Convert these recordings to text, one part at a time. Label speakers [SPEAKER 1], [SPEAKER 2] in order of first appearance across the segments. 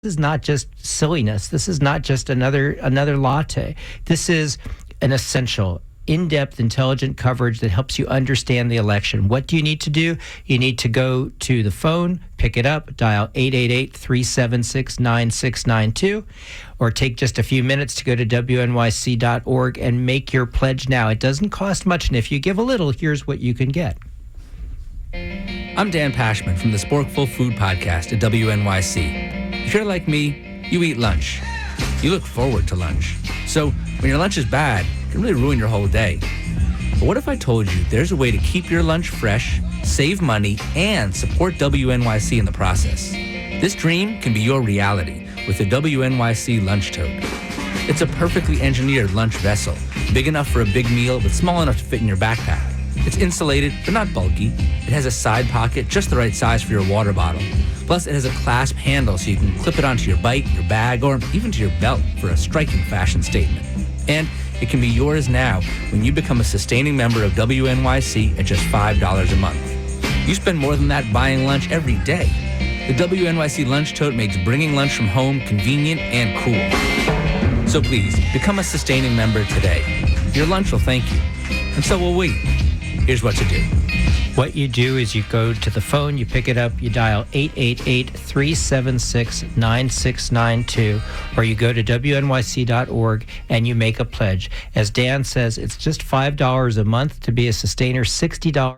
[SPEAKER 1] is not just silliness. This is not just another latte. This is an essential, in-depth, intelligent coverage that helps you understand the election. What do you need to do? You need to go to the phone, pick it up, dial 888-376-9692, or take just a few minutes to go to wnyc.org and make your pledge now. It doesn't cost much, and if you give a little, here's what you can get.
[SPEAKER 2] I'm Dan Pashman from the Sporkful Food Podcast at WNYC. If you're like me, you eat lunch. You look forward to lunch. So when your lunch is bad, it can really ruin your whole day. But what if I told you there's a way to keep your lunch fresh, save money, and support WNYC in the process? This dream can be your reality with the WNYC Lunch Tote. It's a perfectly engineered lunch vessel, big enough for a big meal but small enough to fit in your backpack. It's insulated but not bulky. It has a side pocket just the right size for your water bottle. Plus, it has a clasp handle so you can clip it onto your bike, your bag, or even to your belt for a striking fashion statement. And it can be yours now when you become a sustaining member of WNYC at just $5 a month. You spend more than that buying lunch every day. The WNYC Lunch Tote makes bringing lunch from home convenient and cool. So please, become a sustaining member today. Your lunch will thank you, and so will we. Here's what to do.
[SPEAKER 1] What you do is you go to the phone, you pick it up, you dial 888-376-9692, or you go to wnyc.org and you make a pledge. As Dan says, it's just $5 a month to be a sustainer, $60.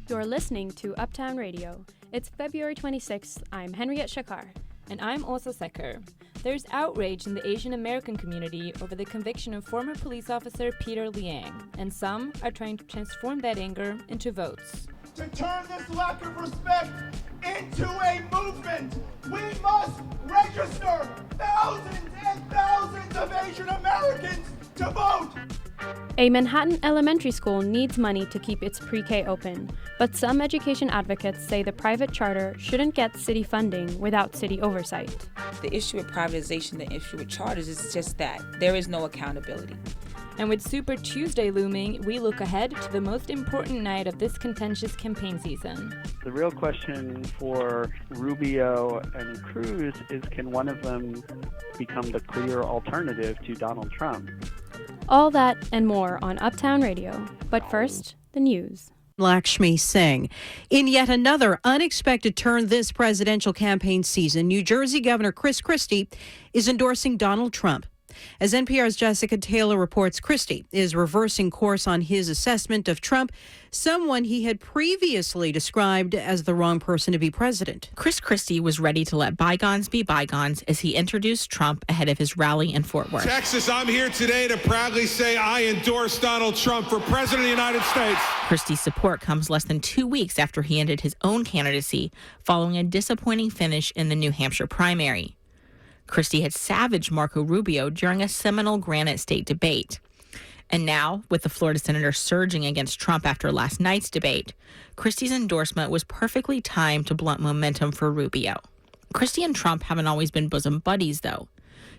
[SPEAKER 3] You're listening to Uptown Radio. It's February 26th. I'm Henriette Shakar.
[SPEAKER 4] And I'm Osa Secker. There's outrage in the Asian American community over the conviction of former police officer Peter Liang, and some are trying to transform that anger into votes.
[SPEAKER 5] To turn this lack of respect into a movement, we must register thousands and thousands of Asian Americans to vote.
[SPEAKER 3] A Manhattan elementary school needs money to keep its pre-K open, but some education advocates say the private charter shouldn't get city funding without city oversight.
[SPEAKER 6] The issue with privatization, the issue with charters is just that there is no accountability.
[SPEAKER 4] And with Super Tuesday looming, we look ahead to the most important night of this contentious campaign season.
[SPEAKER 7] The real question for Rubio and Cruz is, can one of them become the clear alternative to Donald Trump?
[SPEAKER 3] All that and more on Uptown Radio. But first, the news.
[SPEAKER 8] Lakshmi Singh. In yet another unexpected turn this presidential campaign season, New Jersey Governor Chris Christie is endorsing Donald Trump. As NPR's Jessica Taylor reports, Christie is reversing course on his assessment of Trump, someone he had previously described as the wrong person to be president.
[SPEAKER 9] Chris Christie was ready to let bygones be bygones as he introduced Trump ahead of his rally in Fort Worth.
[SPEAKER 10] Texas, I'm here today to proudly say I endorse Donald Trump for president of the United States.
[SPEAKER 9] Christie's support comes less than 2 weeks after he ended his own candidacy following a disappointing finish in the New Hampshire primary. Christie had savaged Marco Rubio during a seminal Granite State debate. And now, with the Florida senator surging against Trump after last night's debate, Christie's endorsement was perfectly timed to blunt momentum for Rubio. Christie and Trump haven't always been bosom buddies, though.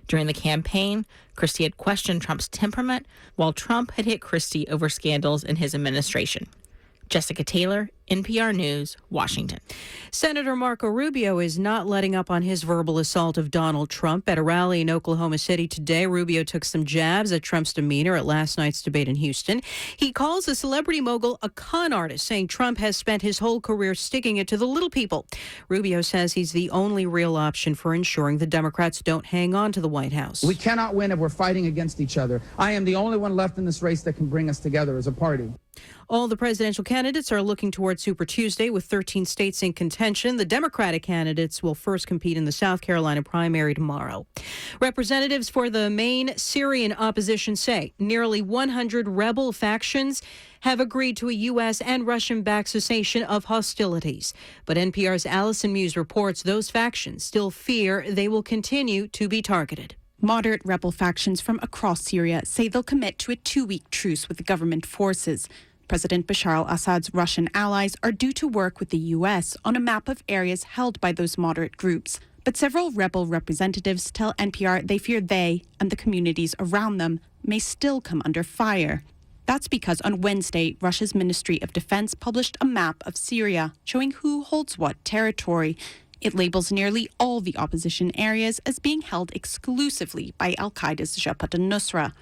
[SPEAKER 9] During the campaign, Christie had questioned Trump's temperament, while Trump had hit Christie over scandals in his administration. Jessica Taylor, NPR News, Washington.
[SPEAKER 8] Senator Marco Rubio is not letting up on his verbal assault of Donald Trump. At a rally in Oklahoma City today, Rubio took some jabs at Trump's demeanor at last night's debate in Houston. He calls the celebrity mogul a con artist, saying Trump has spent his whole career sticking it to the little people. Rubio says he's the only real option for ensuring the Democrats don't hang on to the White House.
[SPEAKER 11] We cannot win if we're fighting against each other. I am the only one left in this race that can bring us together as a party.
[SPEAKER 8] All the presidential candidates are looking toward Super Tuesday with 13 states in contention. The Democratic candidates will first compete in the South Carolina primary tomorrow. Representatives for the main Syrian opposition say nearly 100 rebel factions have agreed to a U.S. and Russian-backed cessation of hostilities. But NPR's Allison Muse reports those factions still fear they will continue to be targeted.
[SPEAKER 12] Moderate rebel factions from across Syria say they'll commit to a 2-week truce with the government forces. President Bashar al-Assad's Russian allies are due to work with the U.S. on a map of areas held by those moderate groups. But several rebel representatives tell NPR they fear they and the communities around them may still come under fire. That's because on Wednesday, Russia's Ministry of Defense published a map of Syria showing who holds what territory. It labels nearly all the opposition areas as being held exclusively by al-Qaeda's Jabhat al-Nusra.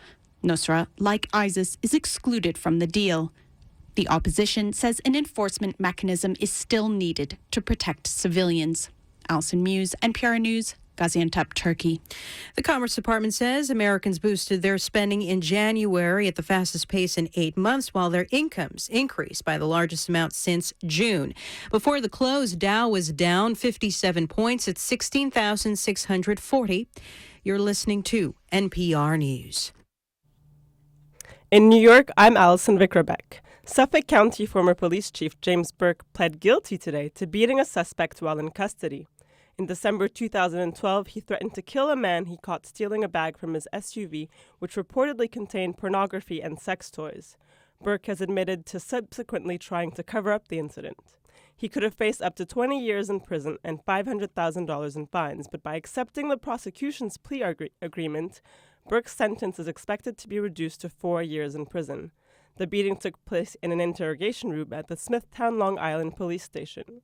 [SPEAKER 12] Nusra, like ISIS, is excluded from the deal. The opposition says an enforcement mechanism is still needed to protect civilians. Alison Muse, NPR News, Gaziantep, Turkey.
[SPEAKER 8] The Commerce Department says Americans boosted their spending in January at the fastest pace in 8 months, while their incomes increased by the largest amount since June. Before the close, Dow was down 57 points at 16,640. You're listening to NPR News.
[SPEAKER 13] In New York, I'm Allison Vickerbeck. Suffolk County former police chief James Burke pled guilty today to beating a suspect while in custody. In December 2012, he threatened to kill a man he caught stealing a bag from his SUV, which reportedly contained pornography and sex toys. Burke has admitted to subsequently trying to cover up the incident. He could have faced up to 20 years in prison and $500,000 in fines, but by accepting the prosecution's plea agreement, Burke's sentence is expected to be reduced to 4 years in prison. The beating took place in an interrogation room at the Smithtown, Long Island police station.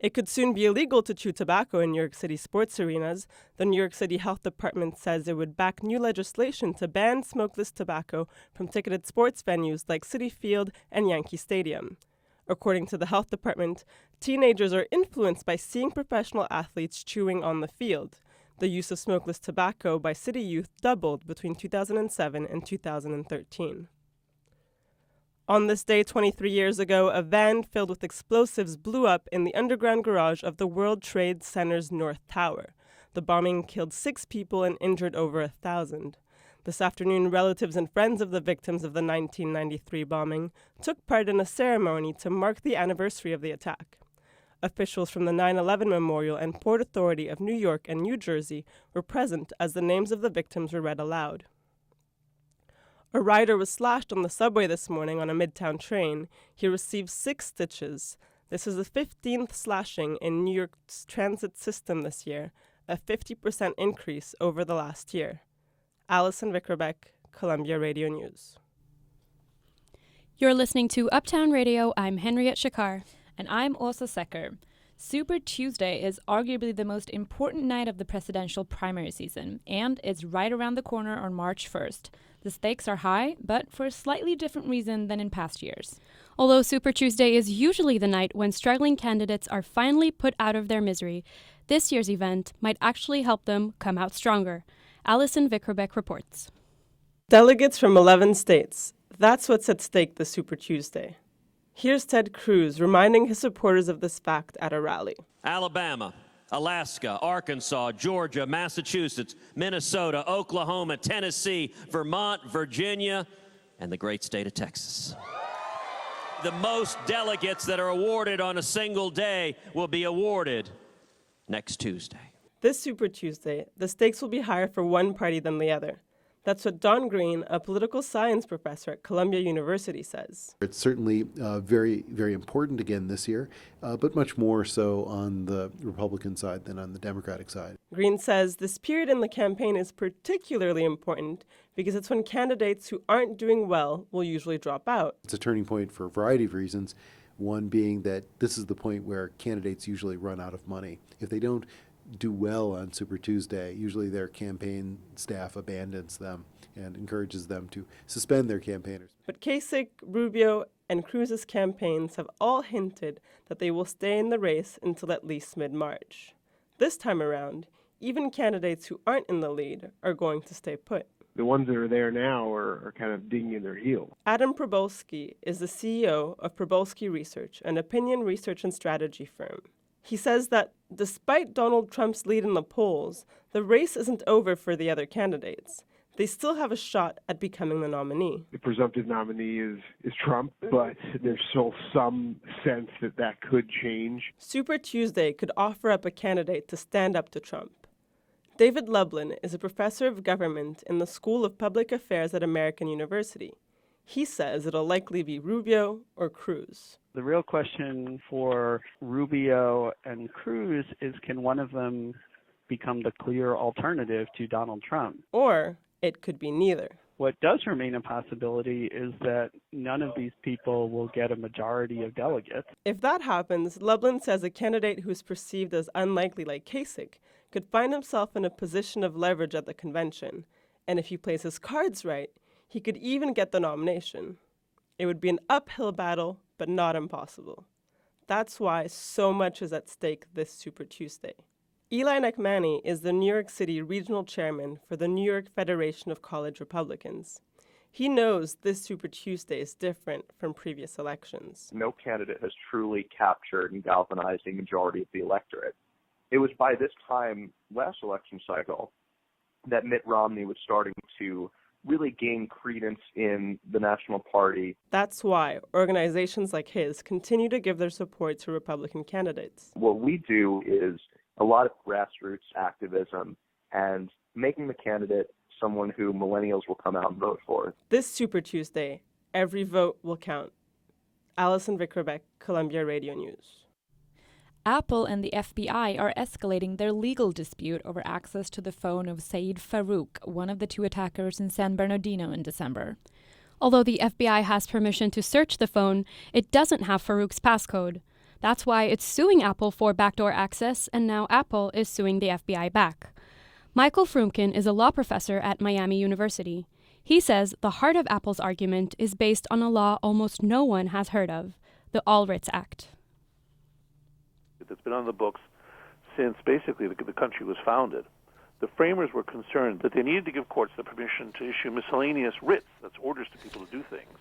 [SPEAKER 13] It could soon be illegal to chew tobacco in New York City sports arenas. The New York City Health Department says it would back new legislation to ban smokeless tobacco from ticketed sports venues like Citi Field and Yankee Stadium. According to the Health Department, teenagers are influenced by seeing professional athletes chewing on the field. The use of smokeless tobacco by city youth doubled between 2007 and 2013. On this day 23 years ago, a van filled with explosives blew up in the underground garage of the World Trade Center's North Tower. The bombing killed 6 people and injured over 1,000. This afternoon, relatives and friends of the victims of the 1993 bombing took part in a ceremony to mark the anniversary of the attack. Officials from the 9/11 Memorial and Port Authority of New York and New Jersey were present as the names of the victims were read aloud. A rider was slashed on the subway this morning on a Midtown train. He received 6 stitches. This is the 15th slashing in New York's transit system this year, a 50% increase over the last year. Allison Vickerbeck, Columbia Radio News.
[SPEAKER 3] You're listening to Uptown Radio. I'm Henriette Shakar.
[SPEAKER 4] And I'm Orsa Secker. Super Tuesday is arguably the most important night of the presidential primary season, and it's right around the corner on March 1st. The stakes are high, but for a slightly different reason than in past years.
[SPEAKER 3] Although Super Tuesday is usually the night when struggling candidates are finally put out of their misery, this year's event might actually help them come out stronger. Allison Vickerbeck reports.
[SPEAKER 13] Delegates from 11 states. That's what's at stake this Super Tuesday. Here's Ted Cruz reminding his supporters of this fact at a rally.
[SPEAKER 14] Alabama, Alaska, Arkansas, Georgia, Massachusetts, Minnesota, Oklahoma, Tennessee, Vermont, Virginia, and the great state of Texas. The most delegates that are awarded on a single day will be awarded next Tuesday.
[SPEAKER 13] This Super Tuesday, the stakes will be higher for one party than the other. That's what Don Green, a political science professor at Columbia University, says.
[SPEAKER 15] It's certainly very, very important again this year, but much more so on the Republican side than on the Democratic side.
[SPEAKER 13] Green says this period in the campaign is particularly important because it's when candidates who aren't doing well will usually drop out.
[SPEAKER 15] It's a turning point for a variety of reasons, one being that this is the point where candidates usually run out of money. If they don't do well on Super Tuesday, usually their campaign staff abandons them and encourages them to suspend their campaigners.
[SPEAKER 13] But Kasich, Rubio, and Cruz's campaigns have all hinted that they will stay in the race until at least mid-March. This time around, even candidates who aren't in the lead are going to stay put.
[SPEAKER 16] The ones that are there now are kind of digging in their heels.
[SPEAKER 13] Adam Probolski is the CEO of Probolski Research, an opinion research and strategy firm. He says that despite Donald Trump's lead in the polls, the race isn't over for the other candidates. They still have a shot at becoming the nominee.
[SPEAKER 16] The presumptive nominee is Trump, but there's still some sense that that could change.
[SPEAKER 13] Super Tuesday could offer up a candidate to stand up to Trump. David Lublin is a professor of government in the School of Public Affairs at American University. He says it'll likely be Rubio or Cruz.
[SPEAKER 7] The real question for Rubio and Cruz is, can one of them become the clear alternative to Donald Trump?
[SPEAKER 13] Or it could be neither.
[SPEAKER 7] What does remain a possibility is that none of these people will get a majority of delegates.
[SPEAKER 13] If that happens, Lublin says a candidate who's perceived as unlikely like Kasich could find himself in a position of leverage at the convention. And if he plays his cards right, he could even get the nomination. It would be an uphill battle, but not impossible. That's why so much is at stake this Super Tuesday. Eli Neckmanny is the New York City regional chairman for the New York Federation of College Republicans. He knows this Super Tuesday is different from previous elections.
[SPEAKER 17] No candidate has truly captured and galvanized a majority of the electorate. It was by this time last election cycle that Mitt Romney was starting to really gain credence in the National Party.
[SPEAKER 13] That's why organizations like his continue to give their support to Republican candidates.
[SPEAKER 17] What we do is a lot of grassroots activism and making the candidate someone who millennials will come out and vote for.
[SPEAKER 13] This Super Tuesday, every vote will count. Allison Vickerbeck, Columbia Radio News.
[SPEAKER 4] Apple and the FBI are escalating their legal dispute over access to the phone of Saeed Farouk, one of the two attackers in San Bernardino in December.
[SPEAKER 3] Although the FBI has permission to search the phone, it doesn't have Farouk's passcode. That's why it's suing Apple for backdoor access, and now Apple is suing the FBI back. Michael Frumkin is a law professor at Miami University. He says the heart of Apple's argument is based on a law almost no one has heard of, the All Writs Act.
[SPEAKER 18] That's been on the books since basically the country was founded. The framers were concerned that they needed to give courts the permission to issue miscellaneous writs, that's orders to people to do things,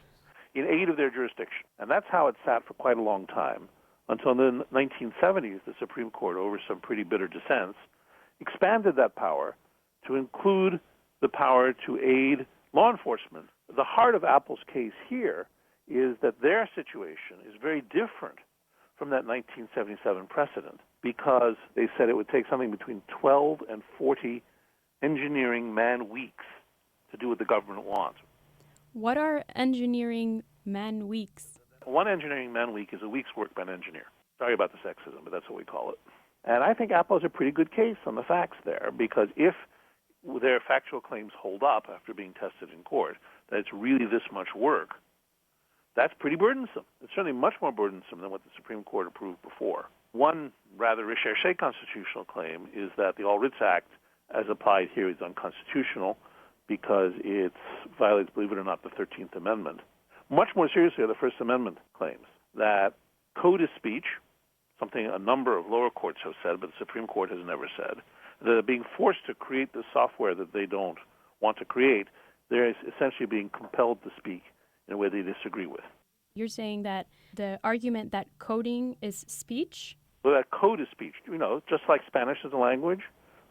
[SPEAKER 18] in aid of their jurisdiction. And that's how it sat for quite a long time, until in the 1970s, the Supreme Court, over some pretty bitter dissents, expanded that power to include the power to aid law enforcement. The heart of Apple's case here is that their situation is very different from that 1977 precedent, because they said it would take something between 12 and 40 engineering man-weeks to do what the government wants.
[SPEAKER 3] What are engineering man-weeks?
[SPEAKER 18] One engineering man-week is a week's work by an engineer. Sorry about the sexism, but that's what we call it. And I think Apple has a pretty good case on the facts there, because if their factual claims hold up after being tested in court, that it's really this much work, that's pretty burdensome. It's certainly much more burdensome than what the Supreme Court approved before. One rather recherché constitutional claim is that the All Writs Act, as applied here, is unconstitutional because it violates, believe it or not, the 13th Amendment. Much more seriously are the First Amendment claims that code is speech, something a number of lower courts have said, but the Supreme Court has never said, that being forced to create the software that they don't want to create, they're essentially being compelled to speak in a way they disagree with.
[SPEAKER 3] You're saying that the argument that coding is speech?
[SPEAKER 18] Well, that code is speech. You know, just like Spanish is a language,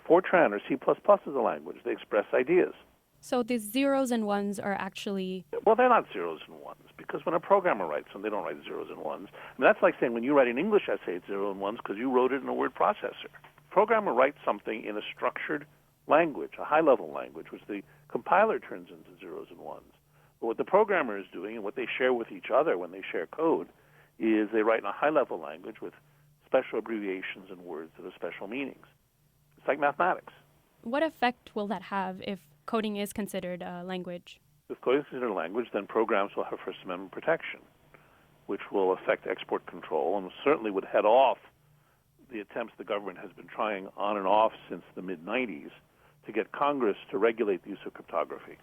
[SPEAKER 18] Fortran or C++ is a language. They express ideas.
[SPEAKER 3] So the zeros and ones are actually...
[SPEAKER 18] Well, they're not zeros and ones, because when a programmer writes them, they don't write zeros and ones. I mean, that's like saying when you write an English essay, it's zeros and ones because you wrote it in a word processor. programmer writes something in a structured language, a high-level language, which the compiler turns into zeros and ones. But what the programmer is doing and what they share with each other when they share code is they write in a high-level language with special abbreviations and words that have special meanings. It's like mathematics.
[SPEAKER 3] What effect will that have if coding is considered a language?
[SPEAKER 18] If coding is considered a language, then programs will have First Amendment protection, which will affect export control and certainly would head off the attempts the government has been trying on and off since the mid-90s to get Congress to regulate the use of cryptography.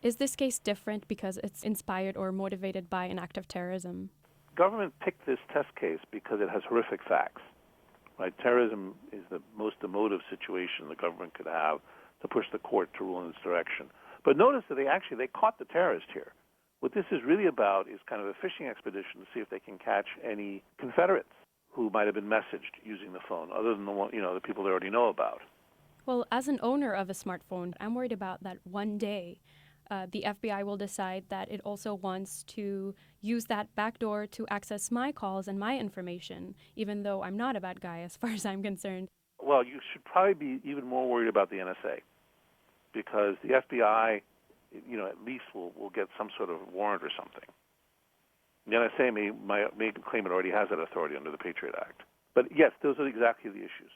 [SPEAKER 3] Is this case different because it's inspired or motivated by an act of terrorism?
[SPEAKER 18] Government picked this test case because it has horrific facts. Right? Terrorism is the most emotive situation the government could have to push the court to rule in this direction. But notice that they caught the terrorist here. What this is really about is kind of a fishing expedition to see if they can catch any Confederates who might have been messaged using the phone, other than the people they already know about.
[SPEAKER 3] Well, as an owner of a smartphone, I'm worried about that one day the FBI will decide that it also wants to use that backdoor to access my calls and my information, even though I'm not a bad guy as far as I'm concerned.
[SPEAKER 18] Well, you should probably be even more worried about the NSA, because the FBI, at least will get some sort of warrant or something. The NSA may claim it already has that authority under the Patriot Act. But yes, those are exactly the issues,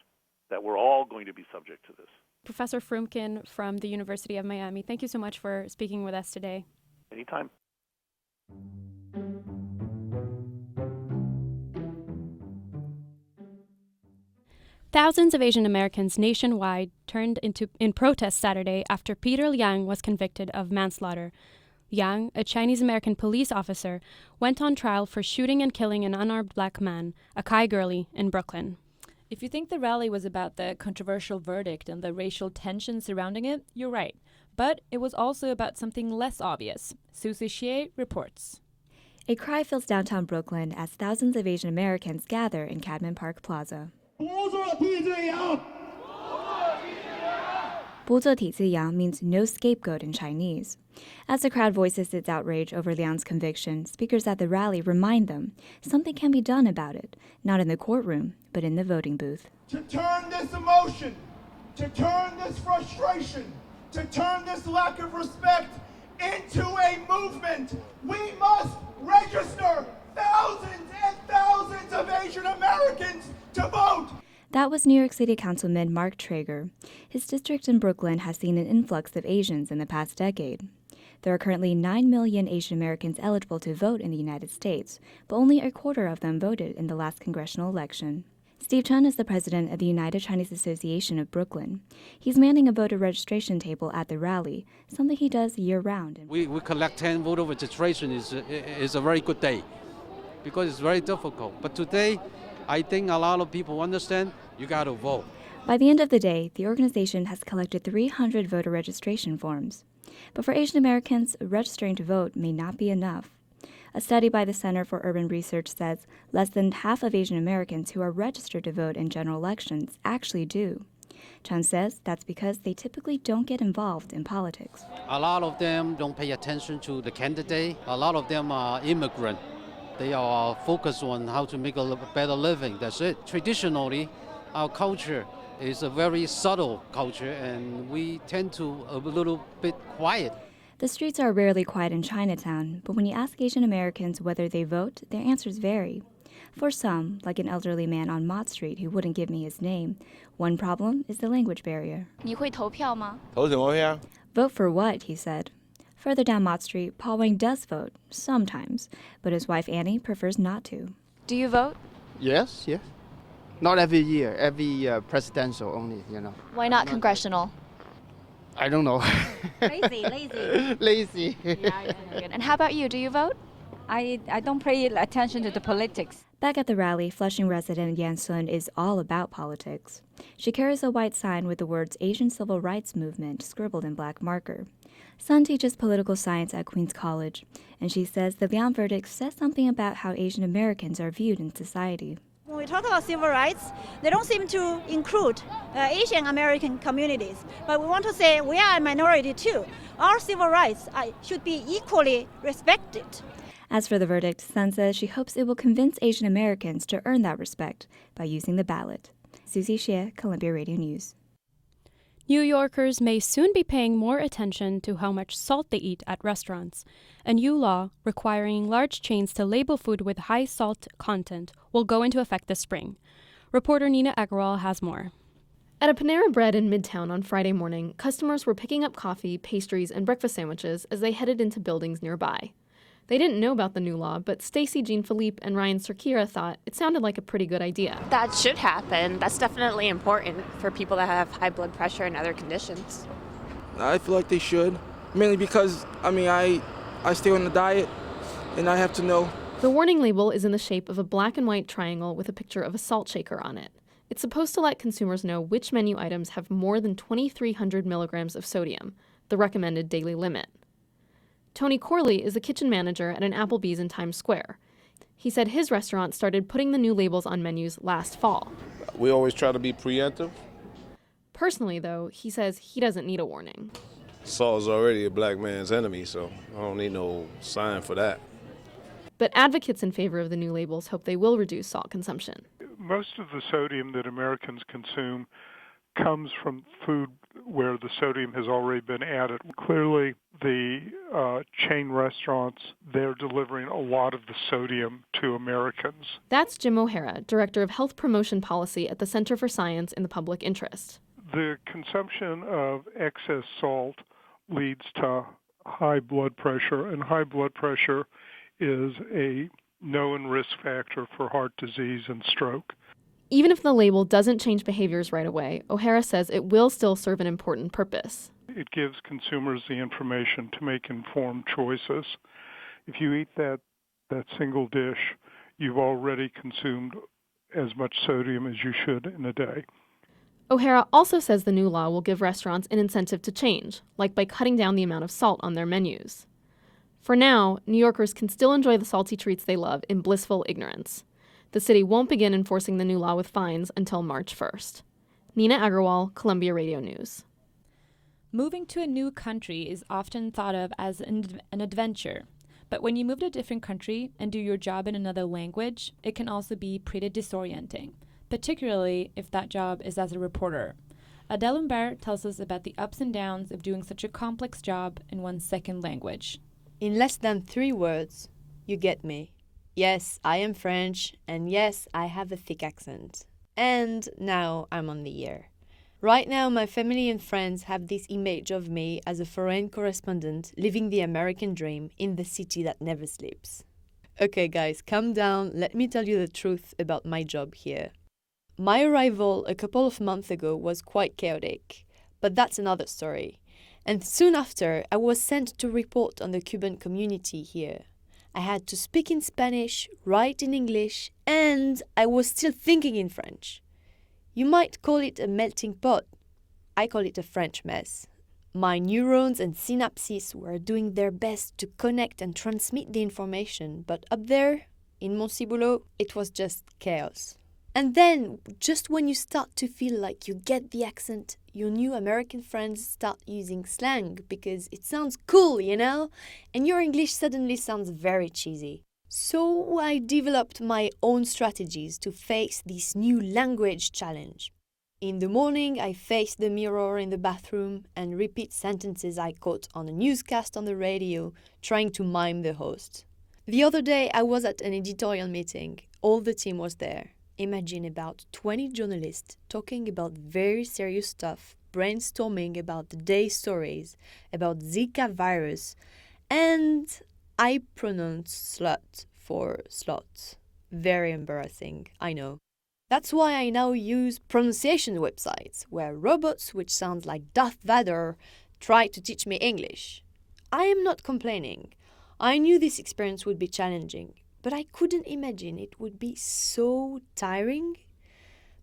[SPEAKER 18] that we're all going to be subject to this.
[SPEAKER 3] Professor Frumkin from the University of Miami, thank you so much for speaking with us today.
[SPEAKER 18] Anytime.
[SPEAKER 3] Thousands of Asian Americans nationwide turned in protest Saturday after Peter Liang was convicted of manslaughter. Liang, a Chinese-American police officer, went on trial for shooting and killing an unarmed black man, a Kai girlie, in Brooklyn.
[SPEAKER 4] If you think the rally was about the controversial verdict and the racial tension surrounding it, you're right. But it was also about something less obvious. Susie Xie reports.
[SPEAKER 19] A cry fills downtown Brooklyn as thousands of Asian Americans gather in Cadman Park Plaza. 不做体制羊 means no scapegoat in Chinese. As the crowd voices its outrage over Liang's conviction, speakers at the rally remind them something can be done about it, not in the courtroom, but in the voting booth.
[SPEAKER 5] To turn this emotion, to turn this frustration, to turn this lack of respect into a movement, we must register thousands and thousands of Asian Americans to vote.
[SPEAKER 19] That was New York City Councilman Mark Traeger. His district in Brooklyn has seen an influx of Asians in the past decade. There are currently 9 million Asian Americans eligible to vote in the United States, but only a quarter of them voted in the last congressional election. Steve Chen is the president of the United Chinese Association of Brooklyn. He's manning a voter registration table at the rally, something he does year-round.
[SPEAKER 20] We collect 10 voter registration is a very good day because it's very difficult. But today, I think a lot of people understand you got to vote.
[SPEAKER 19] By the end of the day, the organization has collected 300 voter registration forms. But for Asian Americans, registering to vote may not be enough. A study by the Center for Urban Research says less than half of Asian Americans who are registered to vote in general elections actually do. Chan says that's because they typically don't get involved in politics.
[SPEAKER 20] A lot of them don't pay attention to the candidate. A lot of them are immigrants. They are focused on how to make a better living. That's it. Traditionally, our culture is a very subtle culture, and we tend to a little bit quiet.
[SPEAKER 19] The streets are rarely quiet in Chinatown, but when you ask Asian Americans whether they vote, their answers vary. For some, like an elderly man on Mott Street who wouldn't give me his name, one problem is the language barrier.
[SPEAKER 21] 你会投票吗?
[SPEAKER 22] 投什么票?
[SPEAKER 19] Vote for what, he said. Further down Mott Street, Paul Wang does vote, sometimes, but his wife Annie prefers not to.
[SPEAKER 21] Do you vote?
[SPEAKER 22] Yes. Not every year, every presidential only,
[SPEAKER 21] Why not congressional?
[SPEAKER 22] I don't know.
[SPEAKER 21] Lazy.
[SPEAKER 22] Lazy.
[SPEAKER 21] Yeah, good. And how about you? Do you vote?
[SPEAKER 23] I don't pay attention to the politics.
[SPEAKER 19] Back at the rally, Flushing resident Yan Sun is all about politics. She carries a white sign with the words Asian Civil Rights Movement scribbled in black marker. Sun teaches political science at Queens College, and she says the Liang verdict says something about how Asian Americans are viewed in society.
[SPEAKER 24] When we talk about civil rights, they don't seem to include Asian American communities. But we want to say we are a minority too. Our civil rights should be equally respected.
[SPEAKER 19] As for the verdict, Sun says she hopes it will convince Asian Americans to earn that respect by using the ballot. Susie Xie, Columbia Radio News.
[SPEAKER 3] New Yorkers may soon be paying more attention to how much salt they eat at restaurants. A new law requiring large chains to label food with high salt content will go into effect this spring. Reporter Nina Agarwal has more.
[SPEAKER 1] At a Panera Bread in Midtown on Friday morning, customers were picking up coffee, pastries, and breakfast sandwiches as they headed into buildings nearby. They didn't know about the new law, but Stacy Jean Philippe and Ryan Cirkira thought it sounded like a pretty good idea.
[SPEAKER 2] That should happen. That's definitely important for people that have high blood pressure and other conditions.
[SPEAKER 6] I feel like they should, mainly because, I stay on a diet, and I have to know.
[SPEAKER 1] The warning label is in the shape of a black and white triangle with a picture of a salt shaker on it. It's supposed to let consumers know which menu items have more than 2,300 milligrams of sodium, the recommended daily limit. Tony Corley is the kitchen manager at an Applebee's in Times Square. He said his restaurant started putting the new labels on menus last fall.
[SPEAKER 10] We always try to be preemptive.
[SPEAKER 1] Personally, though, he says he doesn't need a warning.
[SPEAKER 10] Salt is already a black man's enemy, so I don't need no sign for that.
[SPEAKER 1] But advocates in favor of the new labels hope they will reduce salt consumption.
[SPEAKER 25] Most of the sodium that Americans consume comes from food where the sodium has already been added. Clearly, the chain restaurants, they're delivering a lot of the sodium to Americans.
[SPEAKER 1] That's Jim O'Hara, Director of Health Promotion Policy at the Center for Science in the Public Interest.
[SPEAKER 25] The consumption of excess salt leads to high blood pressure, and high blood pressure is a known risk factor for heart disease and stroke.
[SPEAKER 1] Even if the label doesn't change behaviors right away, O'Hara says it will still serve an important purpose.
[SPEAKER 25] It gives consumers the information to make informed choices. If you eat that single dish, you've already consumed as much sodium as you should in a day.
[SPEAKER 1] O'Hara also says the new law will give restaurants an incentive to change, like by cutting down the amount of salt on their menus. For now, New Yorkers can still enjoy the salty treats they love in blissful ignorance. The city won't begin enforcing the new law with fines until March 1st. Nina Agarwal, Columbia Radio News.
[SPEAKER 4] Moving to a new country is often thought of as an adventure. But when you move to a different country and do your job in another language, it can also be pretty disorienting, particularly if that job is as a reporter. Adele Humbert tells us about the ups and downs of doing such a complex job in one's second language.
[SPEAKER 26] In less than 3 words, you get me. Yes, I am French, and yes, I have a thick accent. And now I'm on the air. Right now, my family and friends have this image of me as a foreign correspondent living the American dream in the city that never sleeps. Okay, guys, calm down. Let me tell you the truth about my job here. My arrival a couple of months ago was quite chaotic, but that's another story. And soon after, I was sent to report on the Cuban community here. I had to speak in Spanish, write in English, and I was still thinking in French. You might call it a melting pot. I call it a French mess. My neurons and synapses were doing their best to connect and transmit the information, but up there, in Mont-Ciboulot, it was just chaos. And then, just when you start to feel like you get the accent, your new American friends start using slang because it sounds cool, you know? And your English suddenly sounds very cheesy. So I developed my own strategies to face this new language challenge. In the morning, I face the mirror in the bathroom and repeat sentences I caught on a newscast on the radio, trying to mime the host. The other day, I was at an editorial meeting. All the team was there. Imagine about 20 journalists talking about very serious stuff, brainstorming about the day's stories, about Zika virus, and I pronounce slut for slot. Very embarrassing, I know. That's why I now use pronunciation websites, where robots, which sound like Darth Vader, try to teach me English. I am not complaining. I knew this experience would be challenging, but I couldn't imagine it would be so tiring.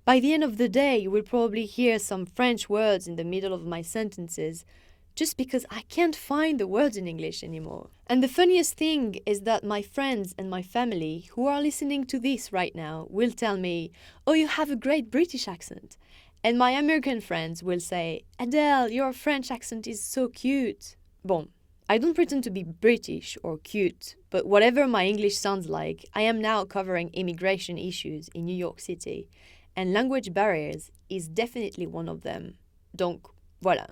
[SPEAKER 26] By the end of the day, you will probably hear some French words in the middle of my sentences, just because I can't find the words in English anymore. And the funniest thing is that my friends and my family who are listening to this right now will tell me, "Oh, you have a great British accent." And my American friends will say, "Adele, your French accent is so cute." Bon, I don't pretend to be British or cute, but whatever my English sounds like, I am now covering immigration issues in New York City. And language barriers is definitely one of them. Donc, voilà.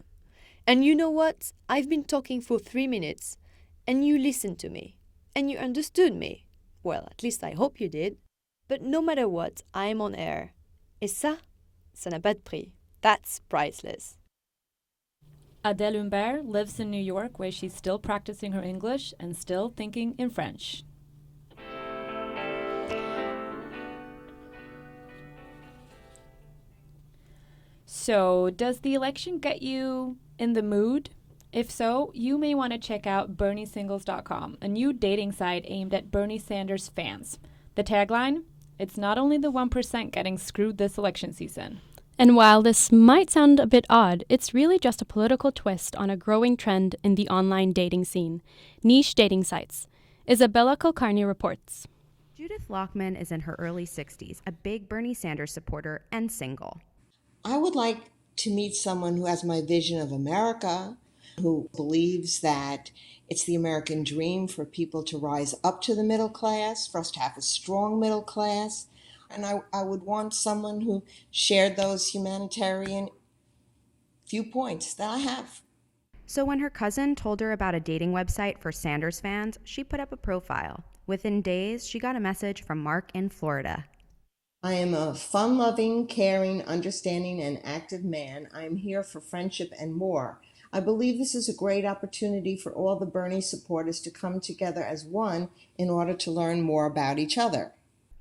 [SPEAKER 26] And you know what? I've been talking for 3 minutes, and you listened to me, and you understood me. Well, at least I hope you did. But no matter what, I am on air. Et ça n'a pas de prix. That's priceless.
[SPEAKER 4] Adèle Humbert lives in New York, where she's still practicing her English and still thinking in French. So, does the election get you in the mood? If so, you may want to check out BernieSingles.com, a new dating site aimed at Bernie Sanders fans. The tagline? It's not only the 1% getting screwed this election season.
[SPEAKER 3] And while this might sound a bit odd, it's really just a political twist on a growing trend in the online dating scene: niche dating sites. Isabella Kulkarni reports.
[SPEAKER 8] Judith Lockman is in her early 60s, a big Bernie Sanders supporter and single.
[SPEAKER 9] I would like to meet someone who has my vision of America, who believes that it's the American dream for people to rise up to the middle class, for us to have a strong middle class. And I would want someone who shared those humanitarian viewpoints that I have.
[SPEAKER 8] So when her cousin told her about a dating website for Sanders fans, she put up a profile. Within days, she got a message from Mark in Florida.
[SPEAKER 9] I am a fun-loving, caring, understanding, and active man. I am here for friendship and more. I believe this is a great opportunity for all the Bernie supporters to come together as one in order to learn more about each other.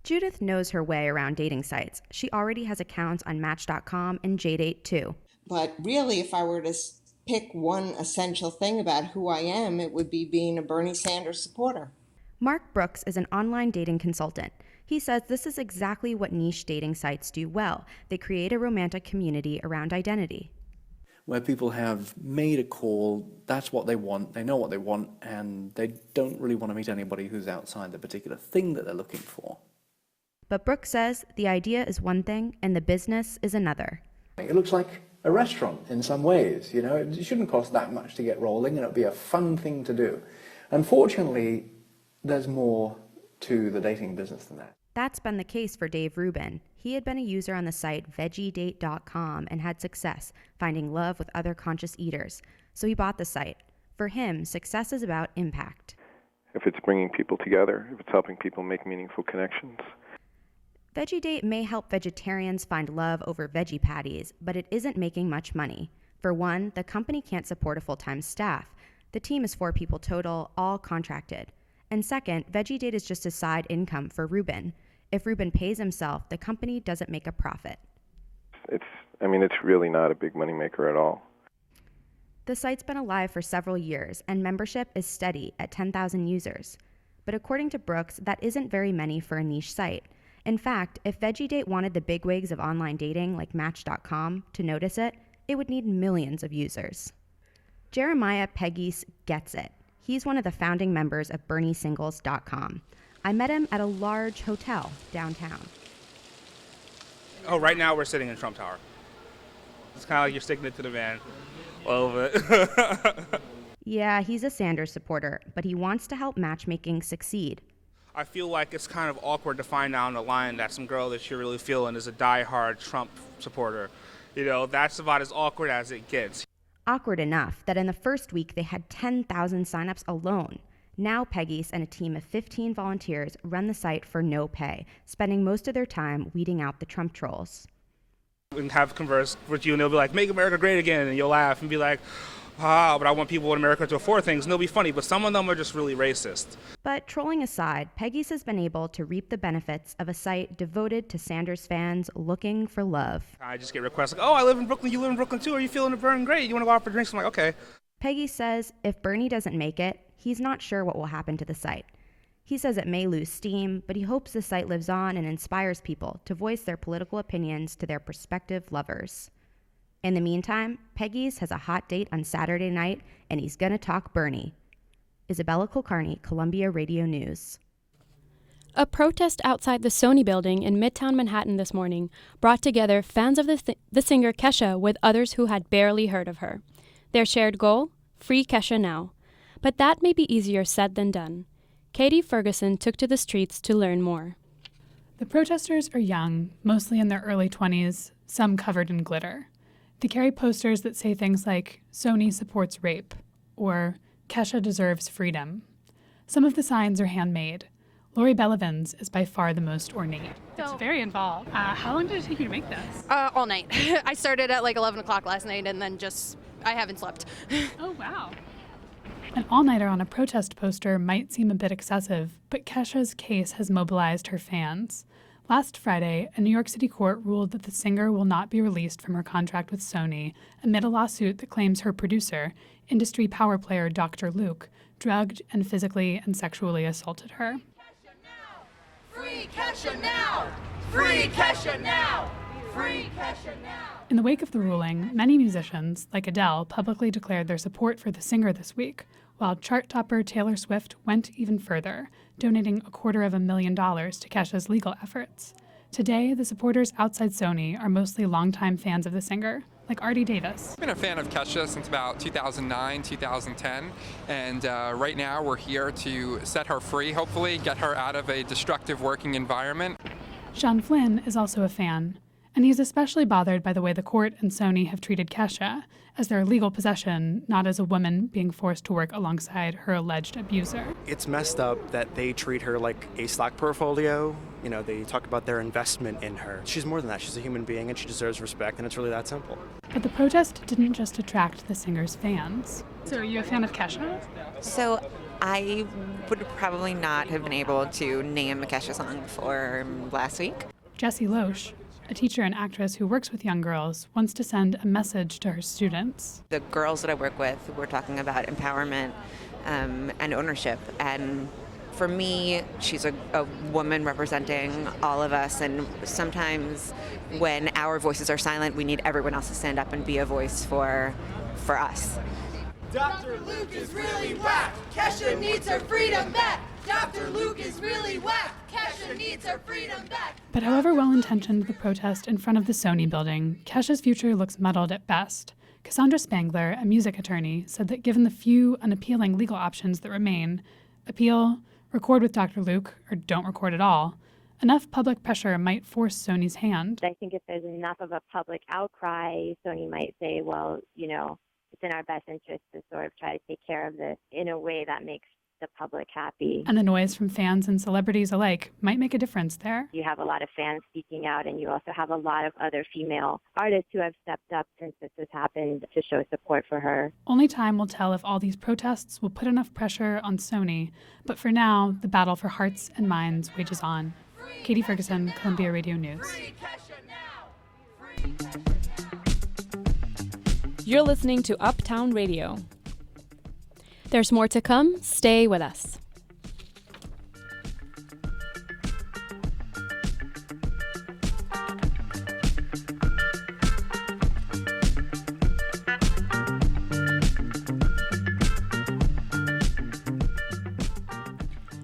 [SPEAKER 8] Judith knows her way around dating sites. She already has accounts on Match.com and JDate too.
[SPEAKER 9] But really, if I were to pick one essential thing about who I am, it would be being a Bernie Sanders supporter.
[SPEAKER 8] Mark Brooks is an online dating consultant. He says this is exactly what niche dating sites do well. They create a romantic community around identity.
[SPEAKER 11] Where people have made a call, that's what they want, they know what they want, and they don't really want to meet anybody who's outside the particular thing that they're looking for.
[SPEAKER 8] But Brooks says the idea is one thing and the business is another.
[SPEAKER 11] It looks like a restaurant in some ways, you know. It shouldn't cost that much to get rolling, and it'll be a fun thing to do. Unfortunately, there's more to the dating business than that.
[SPEAKER 8] That's been the case for Dave Rubin. He had been a user on the site VeggieDate.com and had success finding love with other conscious eaters. So he bought the site. For him, success is about impact.
[SPEAKER 12] If it's bringing people together, if it's helping people make meaningful connections.
[SPEAKER 8] VeggieDate may help vegetarians find love over veggie patties, but it isn't making much money. For one, the company can't support a full-time staff. The team is 4 people total, all contracted. And second, VeggieDate is just a side income for Rubin. If Rubin pays himself, the company doesn't make a profit.
[SPEAKER 12] It's really not a big moneymaker at all.
[SPEAKER 8] The site's been alive for several years, and membership is steady at 10,000 users. But according to Brooks, that isn't very many for a niche site. In fact, if VeggieDate wanted the bigwigs of online dating like Match.com to notice it, it would need millions of users. Jeremiah Pegues gets it. He's one of the founding members of BernieSingles.com. I met him at a large hotel downtown.
[SPEAKER 14] Oh, right now we're sitting in Trump Tower. It's kind of like you're sticking it to the man. Love it.
[SPEAKER 8] Yeah, he's a Sanders supporter, but he wants to help matchmaking succeed.
[SPEAKER 14] I feel like it's kind of awkward to find down the line that some girl that you're really feeling is a diehard Trump supporter. You know, that's about as awkward as it gets.
[SPEAKER 8] Awkward enough that in the first week they had 10,000 signups alone. Now Pegues and a team of 15 volunteers run the site for no pay, spending most of their time weeding out the Trump trolls.
[SPEAKER 14] And have converse with you, and they'll be like, "Make America great again," and you'll laugh and be like, but I want people in America to afford things, and they'll be funny, but some of them are just really racist.
[SPEAKER 8] But trolling aside, Pegues has been able to reap the benefits of a site devoted to Sanders fans looking for love.
[SPEAKER 14] I just get requests like, "Oh, I live in Brooklyn, you live in Brooklyn too, are you feeling the burn? Great, you want to go out for drinks?" I'm like, okay.
[SPEAKER 8] Pegues says if Bernie doesn't make it, he's not sure what will happen to the site. He says it may lose steam, but he hopes the site lives on and inspires people to voice their political opinions to their prospective lovers. In the meantime, Pegues has a hot date on Saturday night, and he's gonna talk Bernie. Isabella Kulkarni, Columbia Radio News.
[SPEAKER 3] A protest outside the Sony building in Midtown Manhattan this morning brought together fans of the singer Kesha with others who had barely heard of her. Their shared goal? Free Kesha now. But that may be easier said than done. Katie Ferguson took to the streets to learn more.
[SPEAKER 7] The protesters are young, mostly in their early 20s, some covered in glitter. They carry posters that say things like, "Sony supports rape," or "Kesha deserves freedom." Some of the signs are handmade. Lori Bellavins is by far the most ornate.
[SPEAKER 13] It's very involved. How long did it take you to make this?
[SPEAKER 15] All night. I started at like 11 o'clock last night and then I haven't slept.
[SPEAKER 13] Oh, wow.
[SPEAKER 7] An all-nighter on a protest poster might seem a bit excessive, but Kesha's case has mobilized her fans. Last Friday, a New York City court ruled that the singer will not be released from her contract with Sony amid a lawsuit that claims her producer, industry power player Dr. Luke, drugged and physically and sexually assaulted her.
[SPEAKER 16] Free Kesha now! Free Kesha now! Free Kesha now!
[SPEAKER 7] In the wake of the ruling, many musicians, like Adele, publicly declared their support for the singer this week, while chart topper Taylor Swift went even further, donating $250,000 to Kesha's legal efforts. Today, the supporters outside Sony are mostly longtime fans of the singer, like Artie Davis.
[SPEAKER 17] I've been a fan of Kesha since about 2009, 2010, and right now we're here to set her free, hopefully get her out of a destructive working environment.
[SPEAKER 7] Sean Flynn is also a fan, and he's especially bothered by the way the court and Sony have treated Kesha, as their legal possession, not as a woman being forced to work alongside her alleged abuser.
[SPEAKER 18] It's messed up that they treat her like a stock portfolio. You know, they talk about their investment in her. She's more than that. She's a human being and she deserves respect, and it's really that simple.
[SPEAKER 7] But the protest didn't just attract the singer's fans. So are you a fan of Kesha?
[SPEAKER 27] So I would probably not have been able to name a Kesha song before last week.
[SPEAKER 7] Jessie Loesch, a teacher and actress who works with young girls, wants to send a message to her students.
[SPEAKER 27] The girls that I work with, we're talking about empowerment and ownership. And for me, she's a woman representing all of us. And sometimes when our voices are silent, we need everyone else to stand up and be a voice for us.
[SPEAKER 16] Dr. Luke is really whack. Kesha needs her freedom back. Dr. Luke is really whack. Kesha needs her freedom back.
[SPEAKER 7] But however well-intentioned the protest in front of the Sony building, Kesha's future looks muddled at best. Cassandra Spangler, a music attorney, said that given the few unappealing legal options that remain, appeal, record with Dr. Luke, or don't record at all, enough public pressure might force Sony's hand.
[SPEAKER 28] I think if there's enough of a public outcry, Sony might say, well, you know, it's in our best interest to sort of try to take care of this in a way that makes the public happy.
[SPEAKER 7] And the noise from fans and celebrities alike might make a difference there.
[SPEAKER 28] You have a lot of fans speaking out, and you also have a lot of other female artists who have stepped up since this has happened to show support for her.
[SPEAKER 7] Only time will tell if all these protests will put enough pressure on Sony, but for now, the battle for hearts and minds wages on. Katie Ferguson, Columbia Radio News.
[SPEAKER 4] You're listening to Uptown Radio.
[SPEAKER 3] There's more to come. Stay with us.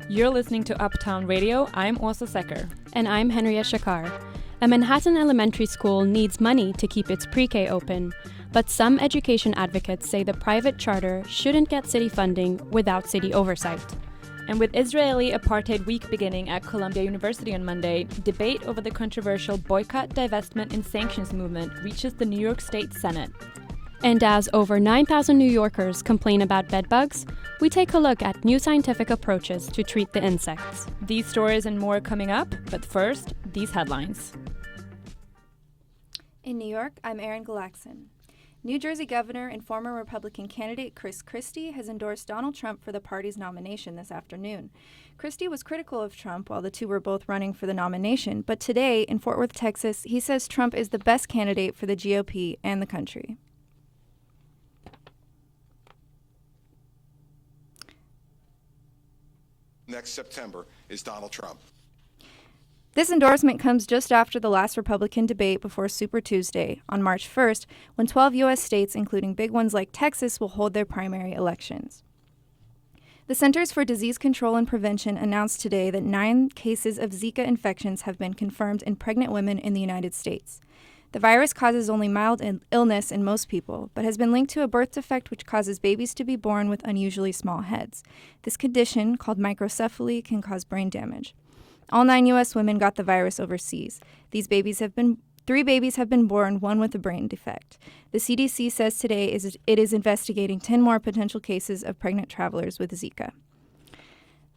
[SPEAKER 4] You're listening to Uptown Radio. I'm Orsa Secker.
[SPEAKER 3] And I'm Henriette Shakar. A Manhattan elementary school needs money to keep its pre-K open, but some education advocates say the private charter shouldn't get city funding without city oversight.
[SPEAKER 4] And with Israeli Apartheid Week beginning at Columbia University on Monday, debate over the controversial boycott, divestment, and sanctions movement reaches the New York State Senate.
[SPEAKER 3] And as over 9,000 New Yorkers complain about bedbugs, we take a look at new scientific approaches to treat the insects.
[SPEAKER 4] These stories and more coming up, but first, these headlines.
[SPEAKER 29] In New York, I'm Erin Galaxon. New Jersey Governor and former Republican candidate Chris Christie has endorsed Donald Trump for the party's nomination this afternoon. Christie was critical of Trump while the two were both running for the nomination, but today, in Fort Worth, Texas, he says Trump is the best candidate for the GOP and the country.
[SPEAKER 30] Next September is Donald Trump.
[SPEAKER 29] This endorsement comes just after the last Republican debate before Super Tuesday, on March 1st, when 12 U.S. states, including big ones like Texas, will hold their primary elections. The Centers for Disease Control and Prevention announced today that 9 cases of Zika infections have been confirmed in pregnant women in the United States. The virus causes only mild illness in most people, but has been linked to a birth defect which causes babies to be born with unusually small heads. This condition, called microcephaly, can cause brain damage. All 9 U.S. women got the virus overseas. 3 babies have been born, 1 with a brain defect. The CDC says today it is investigating 10 more potential cases of pregnant travelers with Zika.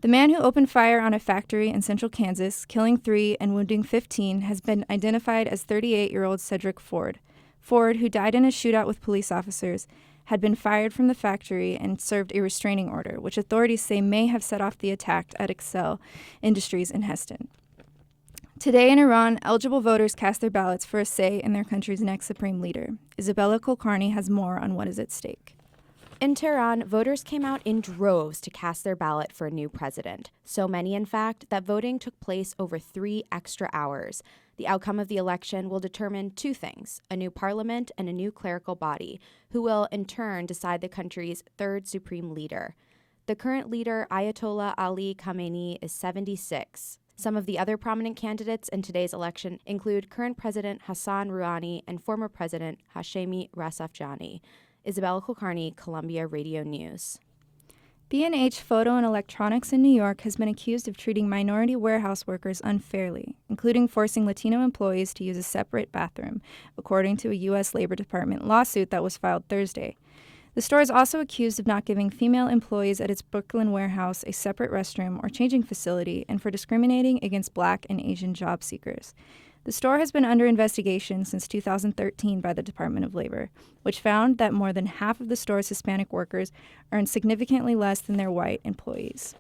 [SPEAKER 29] The man who opened fire on a factory in central Kansas, killing 3 and wounding 15, has been identified as 38-year-old Cedric Ford. Ford, who died in a shootout with police officers, had been fired from the factory and served a restraining order, which authorities say may have set off the attack at Excel Industries in Heston. Today in Iran, eligible voters cast their ballots for a say in their country's next supreme leader. Isabella Kulkarni has more on what is at stake.
[SPEAKER 8] In Tehran, voters came out in droves to cast their ballot for a new president. So many, in fact, that voting took place over 3 extra hours. The outcome of the election will determine 2 things: a new parliament and a new clerical body, who will, in turn, decide the country's 3rd supreme leader. The current leader, Ayatollah Ali Khamenei, is 76. Some of the other prominent candidates in today's election include current President Hassan Rouhani and former President Hashemi Rafsanjani. Isabella Kulkarni, Columbia Radio News.
[SPEAKER 29] B&H Photo and Electronics in New York has been accused of treating minority warehouse workers unfairly, including forcing Latino employees to use a separate bathroom, according to a U.S. Labor Department lawsuit that was filed Thursday. The store is also accused of not giving female employees at its Brooklyn warehouse a separate restroom or changing facility and for discriminating against Black and Asian job seekers. The store has been under investigation since 2013 by the Department of Labor, which found that more than half of the store's Hispanic workers earn significantly less than their white employees.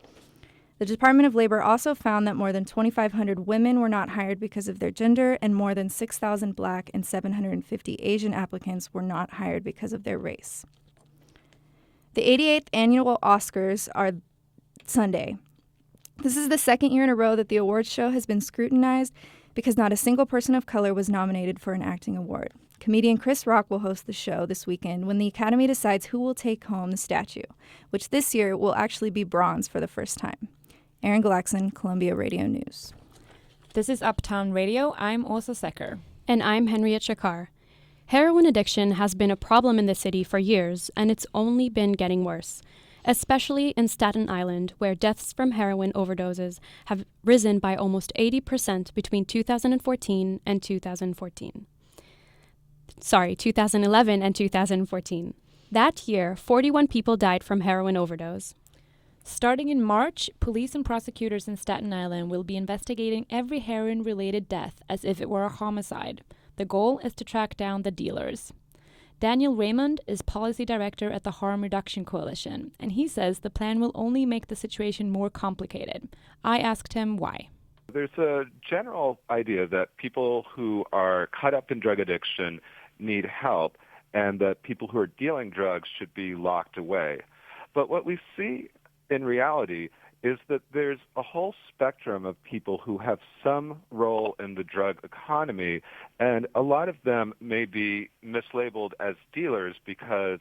[SPEAKER 29] The Department of Labor also found that more than 2,500 women were not hired because of their gender, and more than 6,000 Black and 750 Asian applicants were not hired because of their race. The 88th annual Oscars are Sunday. This is the 2nd year in a row that the awards show has been scrutinized because not a single person of color was nominated for an acting award. Comedian Chris Rock will host the show this weekend when the Academy decides who will take home the statue, which this year will actually be bronze for the first time. Erin Galaxon, Columbia Radio News.
[SPEAKER 4] This is Uptown Radio. I'm Åsa Secker.
[SPEAKER 3] And I'm Henriette Shakar. Heroin addiction has been a problem in the city for years, and it's only been getting worse, especially in Staten Island, where deaths from heroin overdoses have risen by almost 80% between 2011 and 2014. That year, 41 people died from heroin overdose.
[SPEAKER 4] Starting in March, police and prosecutors in Staten Island will be investigating every heroin-related death as if it were a homicide. The goal is to track down the dealers. Daniel Raymond is policy director at the Harm Reduction Coalition, and he says the plan will only make the situation more complicated. I asked him why.
[SPEAKER 12] There's a general idea that people who are caught up in drug addiction need help, and that people who are dealing drugs should be locked away. But what we see in reality is that there's a whole spectrum of people who have some role in the drug economy, and a lot of them may be mislabeled as dealers because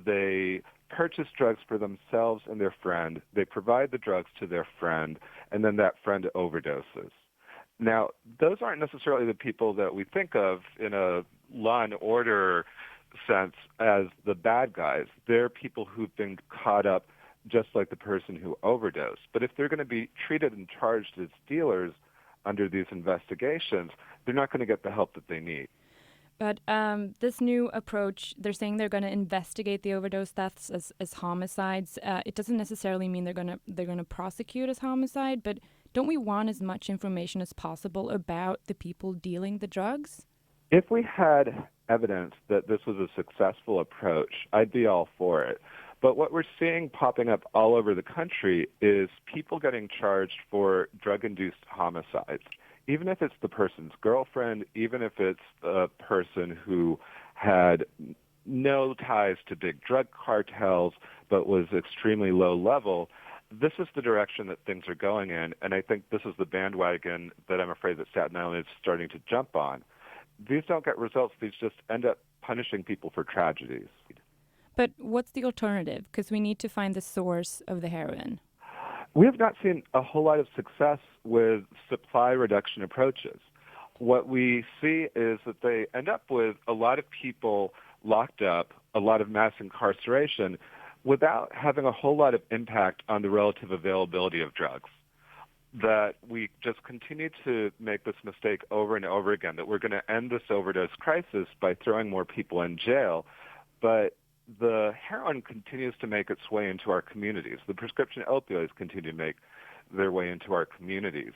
[SPEAKER 12] they purchase drugs for themselves and their friend, they provide the drugs to their friend, and then that friend overdoses. Now, those aren't necessarily the people that we think of in a law and order sense as the bad guys. They're people who've been caught up just like the person who overdosed. But if they're going to be treated and charged as dealers under these investigations, they're not going to get the help that they need.
[SPEAKER 4] But this new approach, they're saying they're going to investigate the overdose deaths as homicides. It doesn't necessarily mean they're going to prosecute as homicide, but don't we want as much information as possible about the people dealing the drugs?
[SPEAKER 12] If we had evidence that this was a successful approach, I'd be all for it. But what we're seeing popping up all over the country is people getting charged for drug-induced homicides, even if it's the person's girlfriend, even if it's a person who had no ties to big drug cartels but was extremely low level. This is the direction that things are going in, and I think this is the bandwagon that I'm afraid that Staten Island is starting to jump on. These don't get results. These just end up punishing people for tragedies.
[SPEAKER 4] But what's the alternative? Because we need to find the source of the heroin.
[SPEAKER 12] We have not seen a whole lot of success with supply reduction approaches. What we see is that they end up with a lot of people locked up, a lot of mass incarceration, without having a whole lot of impact on the relative availability of drugs. that we just continue to make this mistake over and over again, that we're going to end this overdose crisis by throwing more people in jail. But the heroin continues to make its way into our communities. The prescription opioids continue to make their way into our communities.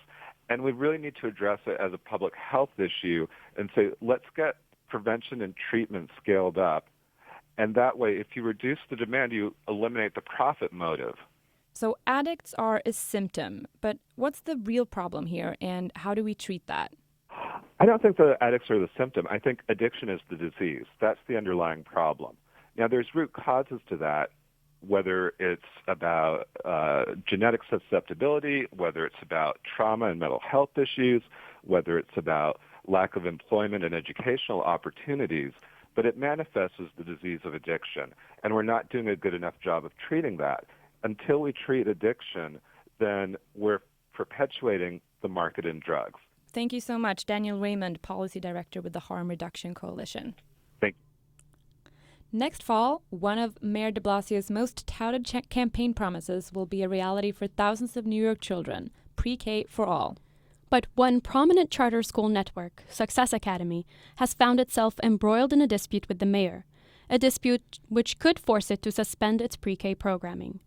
[SPEAKER 12] And we really need to address it as a public health issue and say, let's get prevention and treatment scaled up. And that way, if you reduce the demand, you eliminate the profit motive.
[SPEAKER 4] So addicts are a symptom, but what's the real problem here, and how do we treat that?
[SPEAKER 12] I don't think the addicts are the symptom. I think addiction is the disease. That's the underlying problem. Now, there's root causes to that, whether it's about genetic susceptibility, whether it's about trauma and mental health issues, whether it's about lack of employment and educational opportunities, but it manifests as the disease of addiction, and we're not doing a good enough job of treating that. Until we treat addiction, then we're perpetuating the market in drugs.
[SPEAKER 4] Thank you so much, Daniel Raymond, Policy Director with the Harm Reduction Coalition.
[SPEAKER 12] Thank you.
[SPEAKER 4] Next fall, one of Mayor de Blasio's most touted campaign promises will be a reality for thousands of New York children, pre-K for all.
[SPEAKER 3] But one prominent charter school network, Success Academy, has found itself embroiled in a dispute with the mayor, a dispute which could force it to suspend its pre-K programming.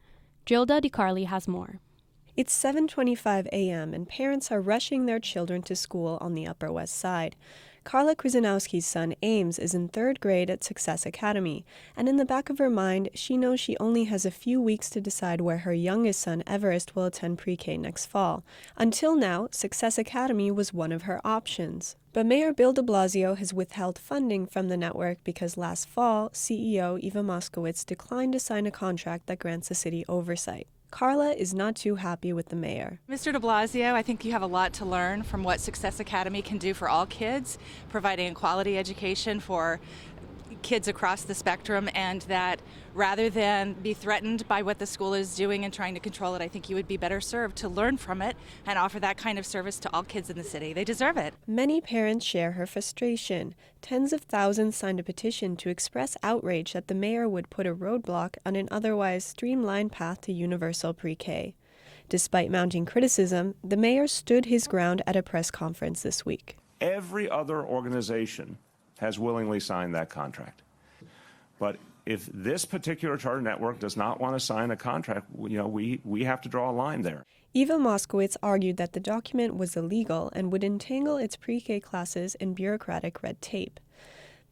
[SPEAKER 3] Gilda DiCarli has more.
[SPEAKER 2] It's 7:25 a.m. and parents are rushing their children to school on the Upper West Side. Carla Krzyzanowski's son, Ames, is in 3rd grade at Success Academy, and in the back of her mind, she knows she only has a few weeks to decide where her youngest son, Everest, will attend pre-K next fall. Until now, Success Academy was one of her options. But Mayor Bill de Blasio has withheld funding from the network because last fall, CEO Eva Moskowitz declined to sign a contract that grants the city oversight. Carla is not too happy with the mayor.
[SPEAKER 5] Mr. de Blasio, I think you have a lot to learn from what Success Academy can do for all kids, providing a quality education for kids across the spectrum, and that rather than be threatened by what the school is doing and trying to control it, I think you would be better served to learn from it and offer that kind of service to all kids in the city. They deserve it.
[SPEAKER 2] Many parents share her frustration. Tens of thousands signed a petition to express outrage that the mayor would put a roadblock on an otherwise streamlined path to universal pre-K. Despite mounting criticism, the mayor stood his ground at a press conference this week.
[SPEAKER 6] Every other organization has willingly signed that contract. But if this particular charter network does not want to sign a contract, we have to draw a line there.
[SPEAKER 2] Eva Moskowitz argued that the document was illegal and would entangle its pre-K classes in bureaucratic red tape.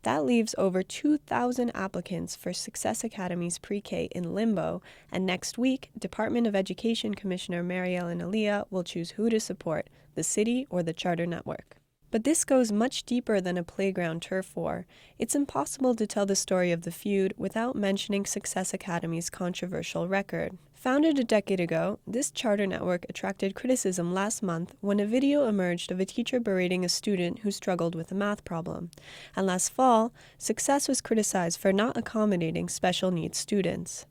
[SPEAKER 2] That leaves over 2,000 applicants for Success Academy's pre-K in limbo, and next week, Department of Education Commissioner Mariellen Aliyah will choose who to support, the city or the charter network. But this goes much deeper than a playground turf war. It's impossible to tell the story of the feud without mentioning Success Academy's controversial record. Founded a decade ago, this charter network attracted criticism last month when a video emerged of a teacher berating a student who struggled with a math problem. And last fall, Success was criticized for not accommodating special needs students.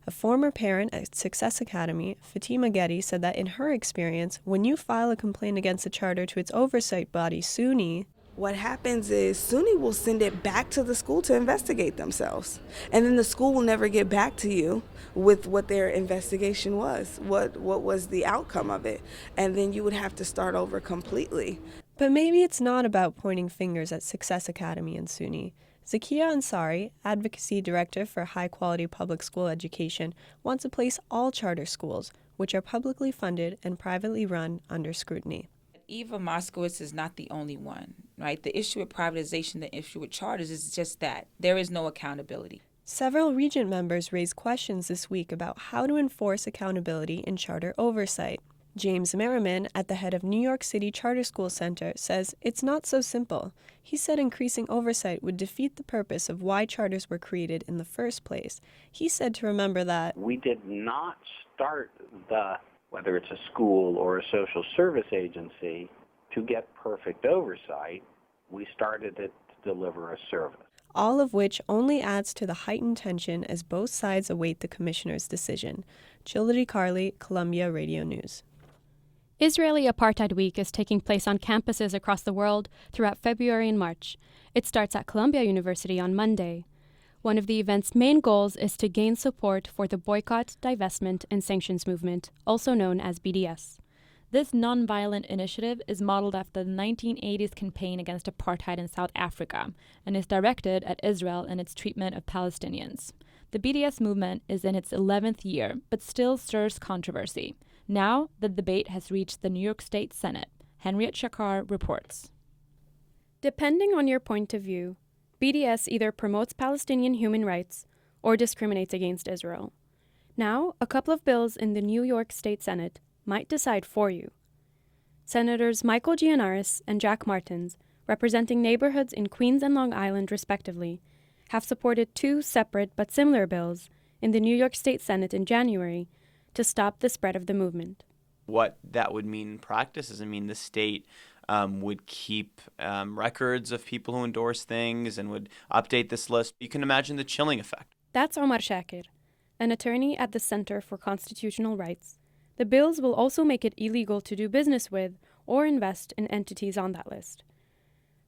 [SPEAKER 2] A former parent at Success Academy, Fatima Getty, said that in her experience, when you file a complaint against a charter to its oversight body, SUNY,
[SPEAKER 10] what happens is SUNY will send it back to the school to investigate themselves. And then the school will never get back to you with what their investigation was, what was the outcome of it. And then you would have to start over completely.
[SPEAKER 2] But maybe it's not about pointing fingers at Success Academy and SUNY. Zakia Ansari, Advocacy Director for High Quality Public School Education, wants to place all charter schools, which are publicly funded and privately run, under scrutiny.
[SPEAKER 19] Eva Moskowitz is not the only one, right? The issue with privatization, the issue with charters is just that. There is no accountability.
[SPEAKER 2] Several Regent members raised questions this week about how to enforce accountability in charter oversight. James Merriman, at the head of New York City Charter School Center, says it's not so simple. He said increasing oversight would defeat the purpose of why charters were created in the first place. He said to remember that
[SPEAKER 20] we did not start whether it's a school or a social service agency, to get perfect oversight. We started it to deliver a service.
[SPEAKER 2] All of which only adds to the heightened tension as both sides await the commissioner's decision. Gilda DiCarli, Columbia Radio News.
[SPEAKER 3] Israeli Apartheid Week is taking place on campuses across the world throughout February and March. It starts at Columbia University on Monday. One of the event's main goals is to gain support for the boycott, divestment, and sanctions movement, also known as BDS.
[SPEAKER 4] This nonviolent initiative is modeled after the 1980s campaign against apartheid in South Africa and is directed at Israel and its treatment of Palestinians. The BDS movement is in its 11th year, but still stirs controversy. Now, the debate has reached the New York State Senate. Henriette Shakar reports.
[SPEAKER 3] Depending on your point of view, BDS either promotes Palestinian human rights or discriminates against Israel. Now, a couple of bills in the New York State Senate might decide for you. Senators Michael Gianaris and Jack Martins, representing neighborhoods in Queens and Long Island respectively, have supported two separate but similar bills in the New York State Senate in January to stop the spread of the movement.
[SPEAKER 1] What that would mean in practice is, the state would keep records of people who endorse things and would update this list. You can imagine the chilling effect.
[SPEAKER 3] That's Omar Shakir, an attorney at the Center for Constitutional Rights. The bills will also make it illegal to do business with or invest in entities on that list.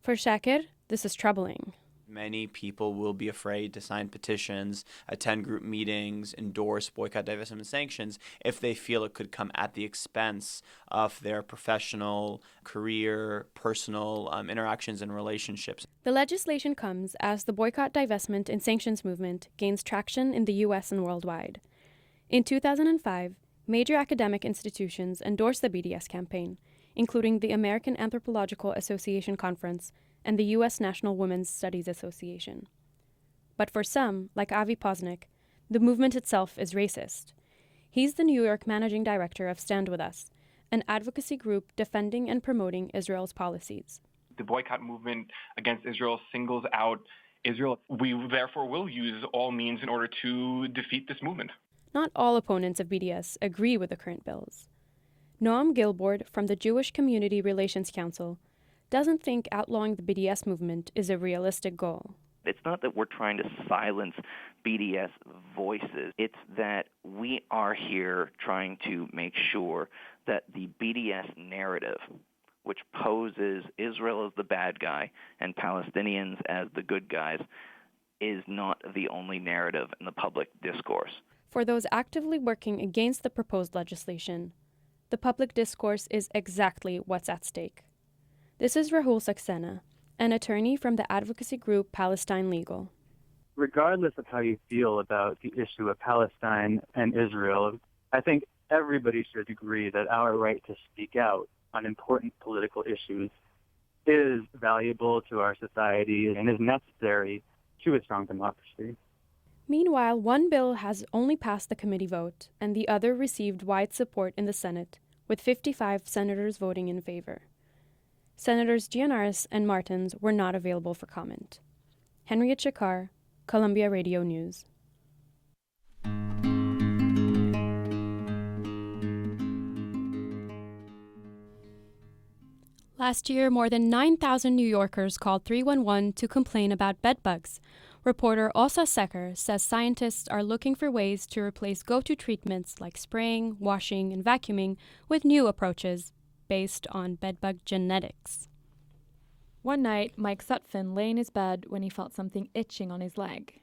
[SPEAKER 3] For Shakir, this is troubling.
[SPEAKER 1] Many people will be afraid to sign petitions, attend group meetings, endorse boycott, divestment, and sanctions if they feel it could come at the expense of their professional, career, personal interactions and relationships.
[SPEAKER 3] The legislation comes as the boycott, divestment, and sanctions movement gains traction in the U.S. and worldwide. In 2005, major academic institutions endorsed the BDS campaign, including the American Anthropological Association Conference and the U.S. National Women's Studies Association. But for some, like Avi Posnick, the movement itself is racist. He's the New York managing director of Stand With Us, an advocacy group defending and promoting Israel's policies.
[SPEAKER 9] The boycott movement against Israel singles out Israel. We therefore will use all means in order to defeat this movement.
[SPEAKER 3] Not all opponents of BDS agree with the current bills. Noam Gilbord from the Jewish Community Relations Council doesn't think outlawing the BDS movement is a realistic goal.
[SPEAKER 11] It's not that we're trying to silence BDS voices. It's that we are here trying to make sure that the BDS narrative, which poses Israel as the bad guy and Palestinians as the good guys, is not the only narrative in the public discourse.
[SPEAKER 3] For those actively working against the proposed legislation, the public discourse is exactly what's at stake. This is Rahul Saxena, an attorney from the advocacy group Palestine Legal.
[SPEAKER 14] Regardless of how you feel about the issue of Palestine and Israel, I think everybody should agree that our right to speak out on important political issues is valuable to our society and is necessary to a strong democracy.
[SPEAKER 3] Meanwhile, one bill has only passed the committee vote, and the other received wide support in the Senate, with 55 senators voting in favor. Senators Gianaris and Martins were not available for comment. Henriette Shakar, Columbia Radio News. Last year, more than 9,000 New Yorkers called 311 to complain about bedbugs. Reporter Osa Secker says scientists are looking for ways to replace go-to treatments like spraying, washing, and vacuuming with new approaches based on bedbug genetics.
[SPEAKER 4] One night, Mike Sutphin lay in his bed when he felt something itching on his leg.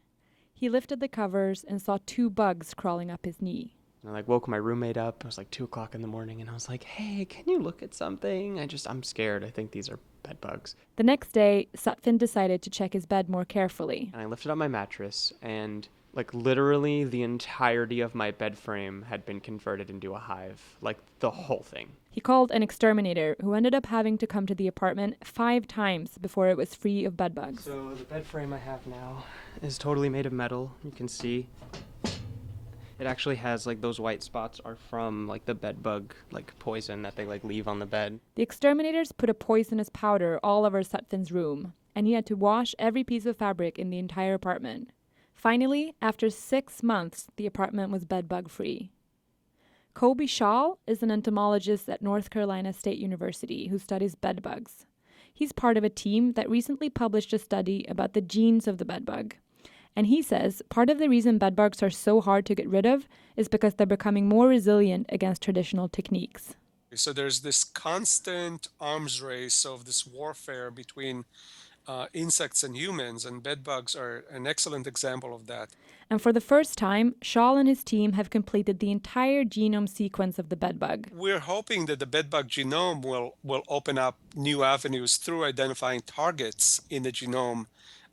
[SPEAKER 4] He lifted the covers and saw 2 bugs crawling up his knee.
[SPEAKER 1] I woke my roommate up. It was 2 o'clock in the morning, and I was like, hey, can you look at something? I'm scared. I think these are bed bugs.
[SPEAKER 4] The next day, Sutphin decided to check his bed more carefully.
[SPEAKER 1] And I lifted up my mattress, and literally the entirety of my bed frame had been converted into a hive. The whole thing.
[SPEAKER 4] He called an exterminator who ended up having to come to the apartment 5 times before it was free of bed bugs.
[SPEAKER 1] So the bed frame I have now is totally made of metal. You can see it actually has those white spots are from the bed bug poison that they leave on the bed.
[SPEAKER 4] The exterminators put a poisonous powder all over Sutphin's room, and he had to wash every piece of fabric in the entire apartment. Finally, after 6 months, the apartment was bed bug free. Kobe Schall is an entomologist at North Carolina State University who studies bed bugs. He's part of a team that recently published a study about the genes of the bed bug. And he says part of the reason bed bugs are so hard to get rid of is because they're becoming more resilient against traditional techniques.
[SPEAKER 21] So there's this constant arms race of this warfare between
[SPEAKER 13] insects and humans, and bedbugs are an excellent example of that.
[SPEAKER 4] And for the first time, Shaw and his team have completed the entire genome sequence of the bedbug.
[SPEAKER 13] We're hoping that the bedbug genome will open up new avenues through identifying targets in the genome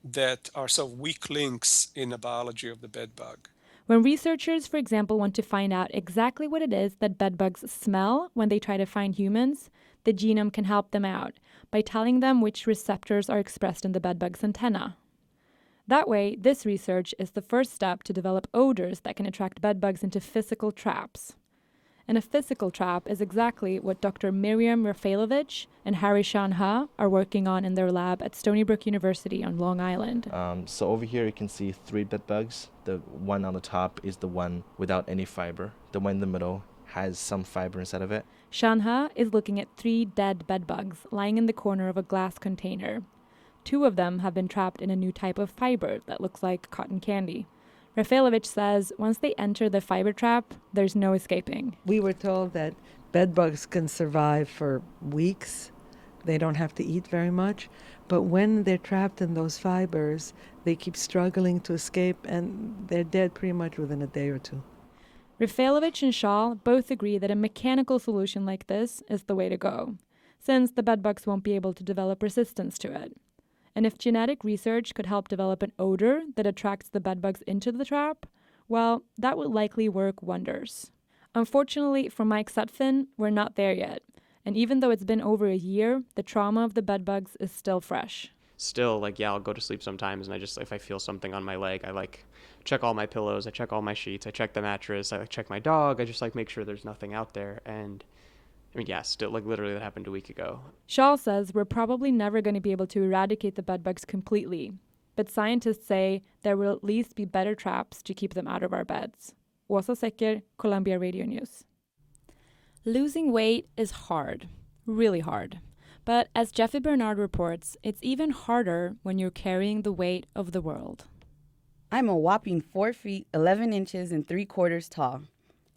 [SPEAKER 13] that are sort of weak links in the biology of the bedbug.
[SPEAKER 4] When researchers, for example, want to find out exactly what it is that bedbugs smell when they try to find humans, the genome can help them out by telling them which receptors are expressed in the bedbug's antenna. That way, this research is the first step to develop odors that can attract bedbugs into physical traps. And a physical trap is exactly what Dr. Miriam Rafailovich and Harry Shanha are working on in their lab at Stony Brook University on Long Island.
[SPEAKER 15] So over here you can see 3 bed bugs. The one on the top is the one without any fiber. The one in the middle has some fiber inside of it.
[SPEAKER 4] Shanha is looking at 3 dead bed bugs lying in the corner of a glass container. 2 of them have been trapped in a new type of fiber that looks like cotton candy. Rafailovich says once they enter the fiber trap, there's no escaping.
[SPEAKER 17] We were told that bed bugs can survive for weeks. They don't have to eat very much. But when they're trapped in those fibers, they keep struggling to escape, and they're dead pretty much within a day or 2.
[SPEAKER 4] Rafailovich and Shaw both agree that a mechanical solution like this is the way to go, since the bedbugs won't be able to develop resistance to it. And if genetic research could help develop an odor that attracts the bedbugs into the trap, well, that would likely work wonders. Unfortunately for Mike Sutphin, we're not there yet. And even though it's been over a year, the trauma of the bedbugs is still fresh.
[SPEAKER 18] Still, I'll go to sleep sometimes, and if I feel something on my leg, I check all my pillows, I check all my sheets, I check the mattress, I check my dog, I just make sure there's nothing out there. And still, literally that happened a week ago.
[SPEAKER 4] Shaw says we're probably never going to be able to eradicate the bedbugs completely, but scientists say there will at least be better traps to keep them out of our beds. Åsa Secker, Columbia Radio News. Losing weight is hard, really hard. But as Jeffy Bernard reports, it's even harder when you're carrying the weight of the world.
[SPEAKER 21] I'm a whopping 4 feet, 11 inches, and 3/4 tall.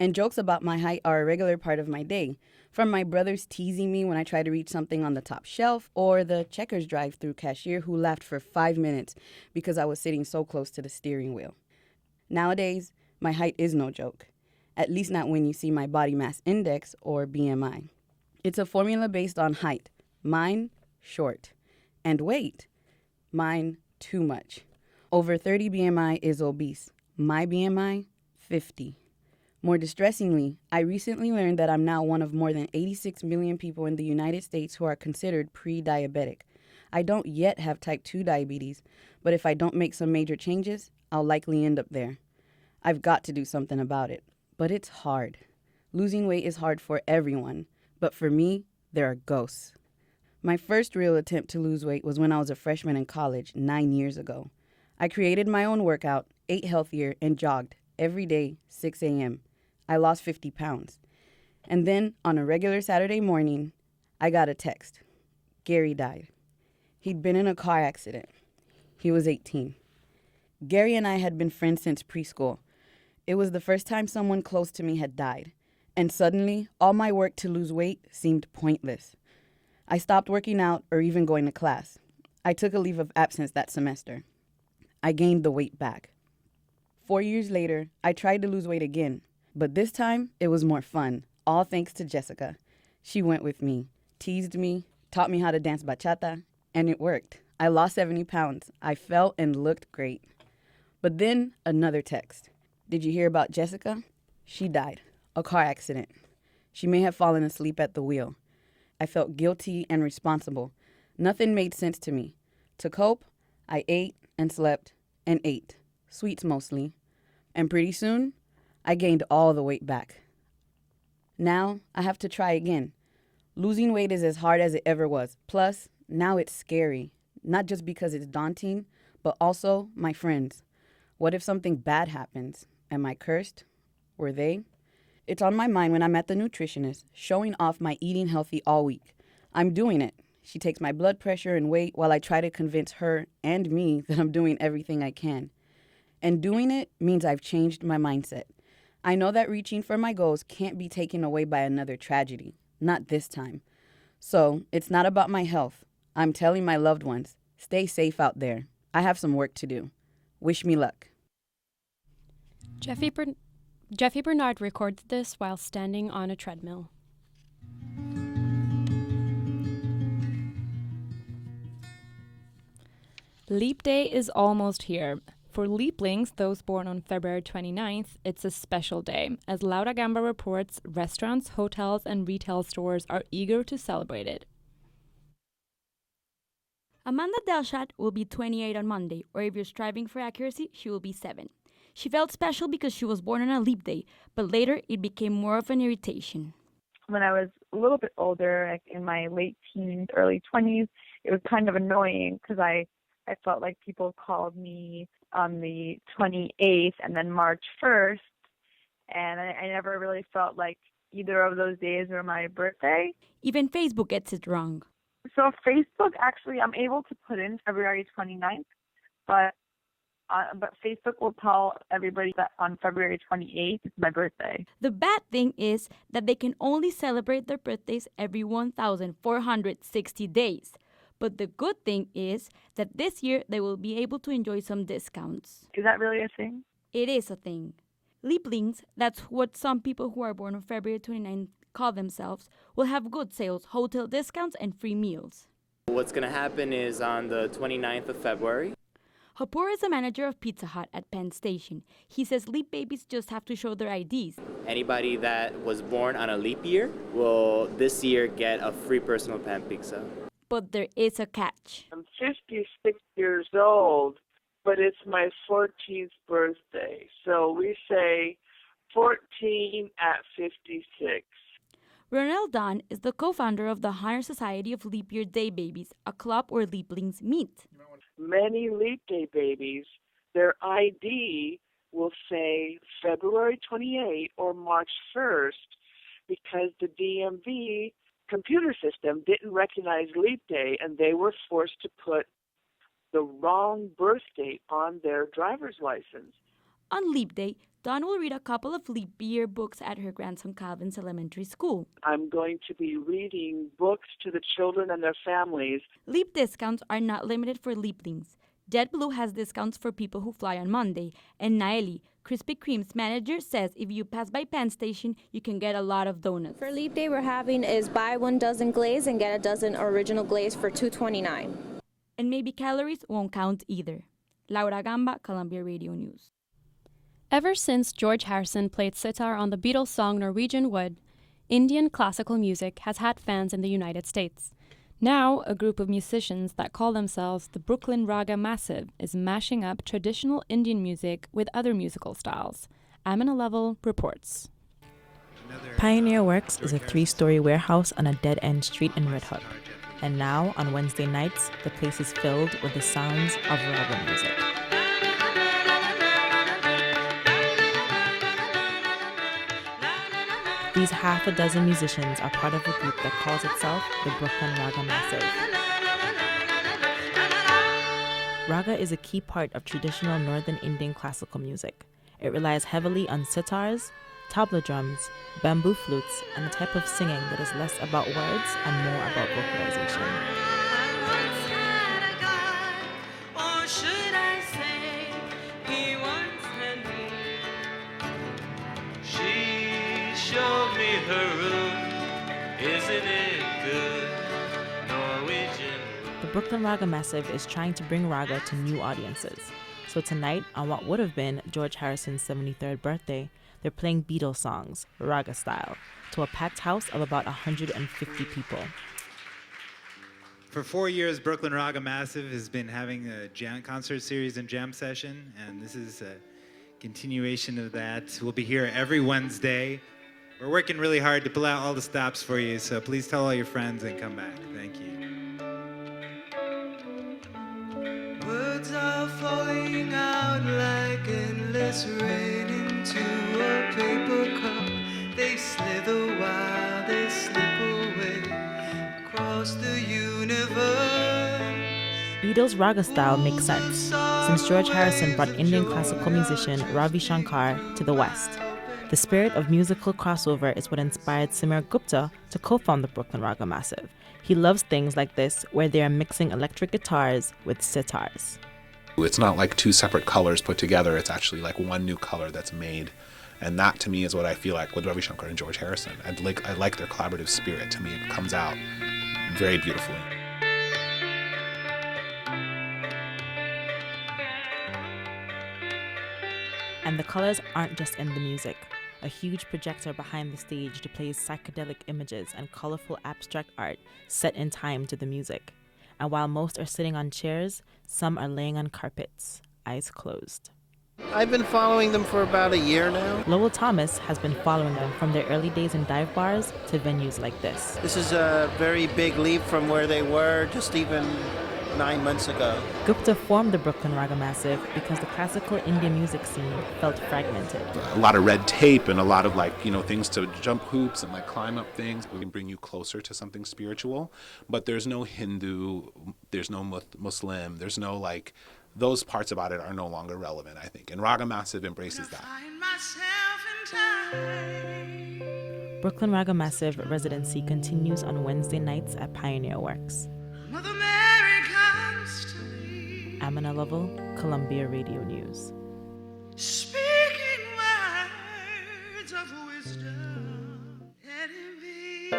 [SPEAKER 21] And jokes about my height are a regular part of my day, from my brothers teasing me when I try to reach something on the top shelf, or the Checkers drive-thru cashier who laughed for 5 minutes because I was sitting so close to the steering wheel. Nowadays, my height is no joke, at least not when you see my body mass index, or BMI. It's a formula based on height, mine, short, and weight, mine, too much. Over 30 BMI is obese, my BMI, 50. More distressingly, I recently learned that I'm now one of more than 86 million people in the United States who are considered pre-diabetic. I don't yet have type 2 diabetes, but if I don't make some major changes, I'll likely end up there. I've got to do something about it, but it's hard. Losing weight is hard for everyone, but for me, there are ghosts. My first real attempt to lose weight was when I was a freshman in college 9 years ago. I created my own workout, ate healthier, and jogged every day, 6 a.m. I lost 50 pounds. And then, on a regular Saturday morning, I got a text. Gary died. He'd been in a car accident. He was 18. Gary and I had been friends since preschool. It was the first time someone close to me had died. And suddenly, all my work to lose weight seemed pointless. I stopped working out or even going to class. I took a leave of absence that semester. I gained the weight back. 4 years later, I tried to lose weight again. But this time, it was more fun, all thanks to Jessica. She went with me, teased me, taught me how to dance bachata, and it worked. I lost 70 pounds. I felt and looked great. But then, another text. Did you hear about Jessica? She died. A car accident. She may have fallen asleep at the wheel. I felt guilty and responsible. Nothing made sense to me. To cope, I ate and slept and ate. Sweets mostly. And pretty soon, I gained all the weight back. Now, I have to try again. Losing weight is as hard as it ever was. Plus, now it's scary. Not just because it's daunting, but also my friends. What if something bad happens? Am I cursed? Were they? It's on my mind when I'm at the nutritionist, showing off my eating healthy all week. I'm doing it. She takes my blood pressure and weight while I try to convince her and me that I'm doing everything I can. And doing it means I've changed my mindset. I know that reaching for my goals can't be taken away by another tragedy. Not this time. So, it's not about my health. I'm telling my loved ones, Stay safe out there. I have some work to do. Wish me luck.
[SPEAKER 3] Jeffy Bernard recorded this while standing on a treadmill.
[SPEAKER 4] Leap Day is almost here. For Leaplings, those born on February 29th, it's a special day. As Laura Gamba reports, restaurants, hotels, and retail stores are eager to celebrate it.
[SPEAKER 7] Amanda Delshad will be 28 on Monday, or if you're striving for accuracy, she will be 7. She felt special because she was born on a leap day, but later it became more of an irritation.
[SPEAKER 16] When I was a little bit older, like in my late teens, early 20s, it was kind of annoying because I felt like people called me on the 28th and then March 1st, and I never really felt like either of those days were my birthday.
[SPEAKER 7] Even Facebook gets it wrong.
[SPEAKER 16] So Facebook, actually, I'm able to put in February 29th, but Facebook will tell everybody that on February 28th is my birthday.
[SPEAKER 7] The bad thing is that they can only celebrate their birthdays every 1,460 days. But the good thing is that this year they will be able to enjoy some discounts.
[SPEAKER 16] Is that really a thing?
[SPEAKER 7] It is a thing. Leaplings, that's what some people who are born on February 29th call themselves, will have good sales, hotel discounts, and free meals.
[SPEAKER 22] What's going to happen is on the 29th of February.
[SPEAKER 7] Hapur is a manager of Pizza Hut at Penn Station. He says leap babies just have to show their IDs.
[SPEAKER 22] Anybody that was born on a leap year will this year get a free personal pan pizza.
[SPEAKER 7] But there is a catch.
[SPEAKER 23] I'm 56 years old, but it's my 14th birthday. So we say 14 at 56.
[SPEAKER 7] Ronald Don is the co-founder of the Honor Society of Leap Year Day Babies, a club where leaplings meet.
[SPEAKER 23] Many leap day babies, their ID will say February 28 or March 1st because the DMV computer system didn't recognize leap day and they were forced to put the wrong birth date on their driver's license.
[SPEAKER 7] On Leap Day, Dawn will read a couple of leap year books at her grandson Calvin's elementary school.
[SPEAKER 23] I'm going to be reading books to the children and their families.
[SPEAKER 7] Leap discounts are not limited for leaplings. JetBlue has discounts for people who fly on Monday, and Naeli, Krispy Kreme's manager, says if you pass by Penn Station, you can get a lot of donuts.
[SPEAKER 24] For Leap Day, we're having is buy 1 dozen glaze and get a dozen original glaze for $2.29.
[SPEAKER 7] And maybe calories won't count either. Laura Gamba, Columbia Radio News.
[SPEAKER 3] Ever since George Harrison played sitar on the Beatles song Norwegian Wood, Indian classical music has had fans in the United States. Now, a group of musicians that call themselves the Brooklyn Raga Massive is mashing up traditional Indian music with other musical styles. Amina Level reports.
[SPEAKER 25] Pioneer Works is a 3-story warehouse on a dead-end street in Red Hook. And now, on Wednesday nights, the place is filled with the sounds of raga music. These half a dozen musicians are part of a group that calls itself the Brooklyn Raga Massive. Raga is a key part of traditional northern Indian classical music. It relies heavily on sitars, tabla drums, bamboo flutes, and a type of singing that is less about words and more about vocalization.
[SPEAKER 26] Her room, isn't it good? Norwegian.
[SPEAKER 25] The Brooklyn Raga Massive is trying to bring raga to new audiences. So tonight, on what would have been George Harrison's 73rd birthday, they're playing Beatles songs, raga style, to a packed house of about 150 people.
[SPEAKER 27] For 4 years, Brooklyn Raga Massive has been having a jam concert series and jam session, and this is a continuation of that. We'll be here every Wednesday. We're working really hard to pull out all the stops for you, so please tell all your friends and come back. Thank you.
[SPEAKER 26] Words are falling out like endless rain into a paper cup. They slither while they slip away across the universe.
[SPEAKER 25] Beatles raga style makes sense, since George Harrison brought Indian classical musician Ravi Shankar to the West. The spirit of musical crossover is what inspired Samir Gupta to co-found the Brooklyn Raga Massive. He loves things like this, where they are mixing electric guitars with sitars.
[SPEAKER 5] It's not like two separate colors put together, it's actually like one new color that's made. And that to me is what I feel like with Ravi Shankar and George Harrison. I like their collaborative spirit. To me, it comes out very beautifully.
[SPEAKER 25] And the colors aren't just in the music. A huge projector behind the stage displays psychedelic images and colorful abstract art set in time to the music. And while most are sitting on chairs, some are laying on carpets, eyes closed.
[SPEAKER 6] I've been following them for about a year now.
[SPEAKER 25] Lowell Thomas has been following them from their early days in dive bars to venues like this.
[SPEAKER 6] This is a very big leap from where they were just even 9 months ago.
[SPEAKER 25] Gupta formed the Brooklyn Raga Massive because the classical Indian music scene felt fragmented.
[SPEAKER 5] A lot of red tape and a lot of things to jump hoops and climb up things. We can bring you closer to something spiritual, but there's no Hindu, there's no Muslim, there's no those parts about it are no longer relevant, I think. And Raga Massive embraces that.
[SPEAKER 25] Brooklyn Raga Massive residency continues on Wednesday nights at Pioneer Works.
[SPEAKER 26] Mother Mary comes to me.
[SPEAKER 25] Amina Lovell, Columbia Radio News.
[SPEAKER 26] Speaking words of wisdom, let it be.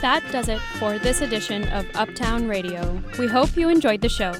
[SPEAKER 3] That does it for this edition of Uptown Radio. We hope you enjoyed the show.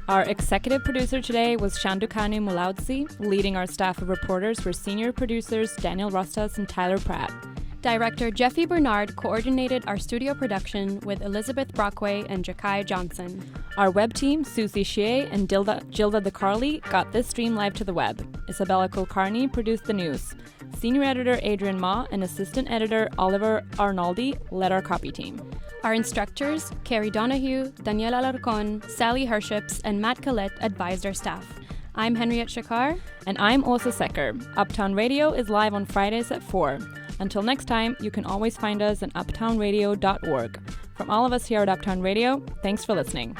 [SPEAKER 4] Our executive producer today was Shandukani Mulaudzi. Leading our staff of reporters were senior producers Daniel Rostas and Tyler Pratt.
[SPEAKER 3] Director Jeffy Bernard coordinated our studio production with Elizabeth Brockway and Jakai Johnson.
[SPEAKER 4] Our web team, Susie Shea and Gilda DeCarli, got this stream live to the web. Isabella Kulkarni produced the news. Senior editor Adrian Ma and assistant editor Oliver Arnoldi led our copy team.
[SPEAKER 3] Our instructors, Carrie Donahue, Daniela Larcon, Sally Herships, and Matt Collette advised our staff. I'm Henriette Shakar.
[SPEAKER 4] And I'm Osa Secker. Uptown Radio is live on Fridays at 4. Until next time, you can always find us at uptownradio.org. From all of us here at Uptown Radio, thanks for listening.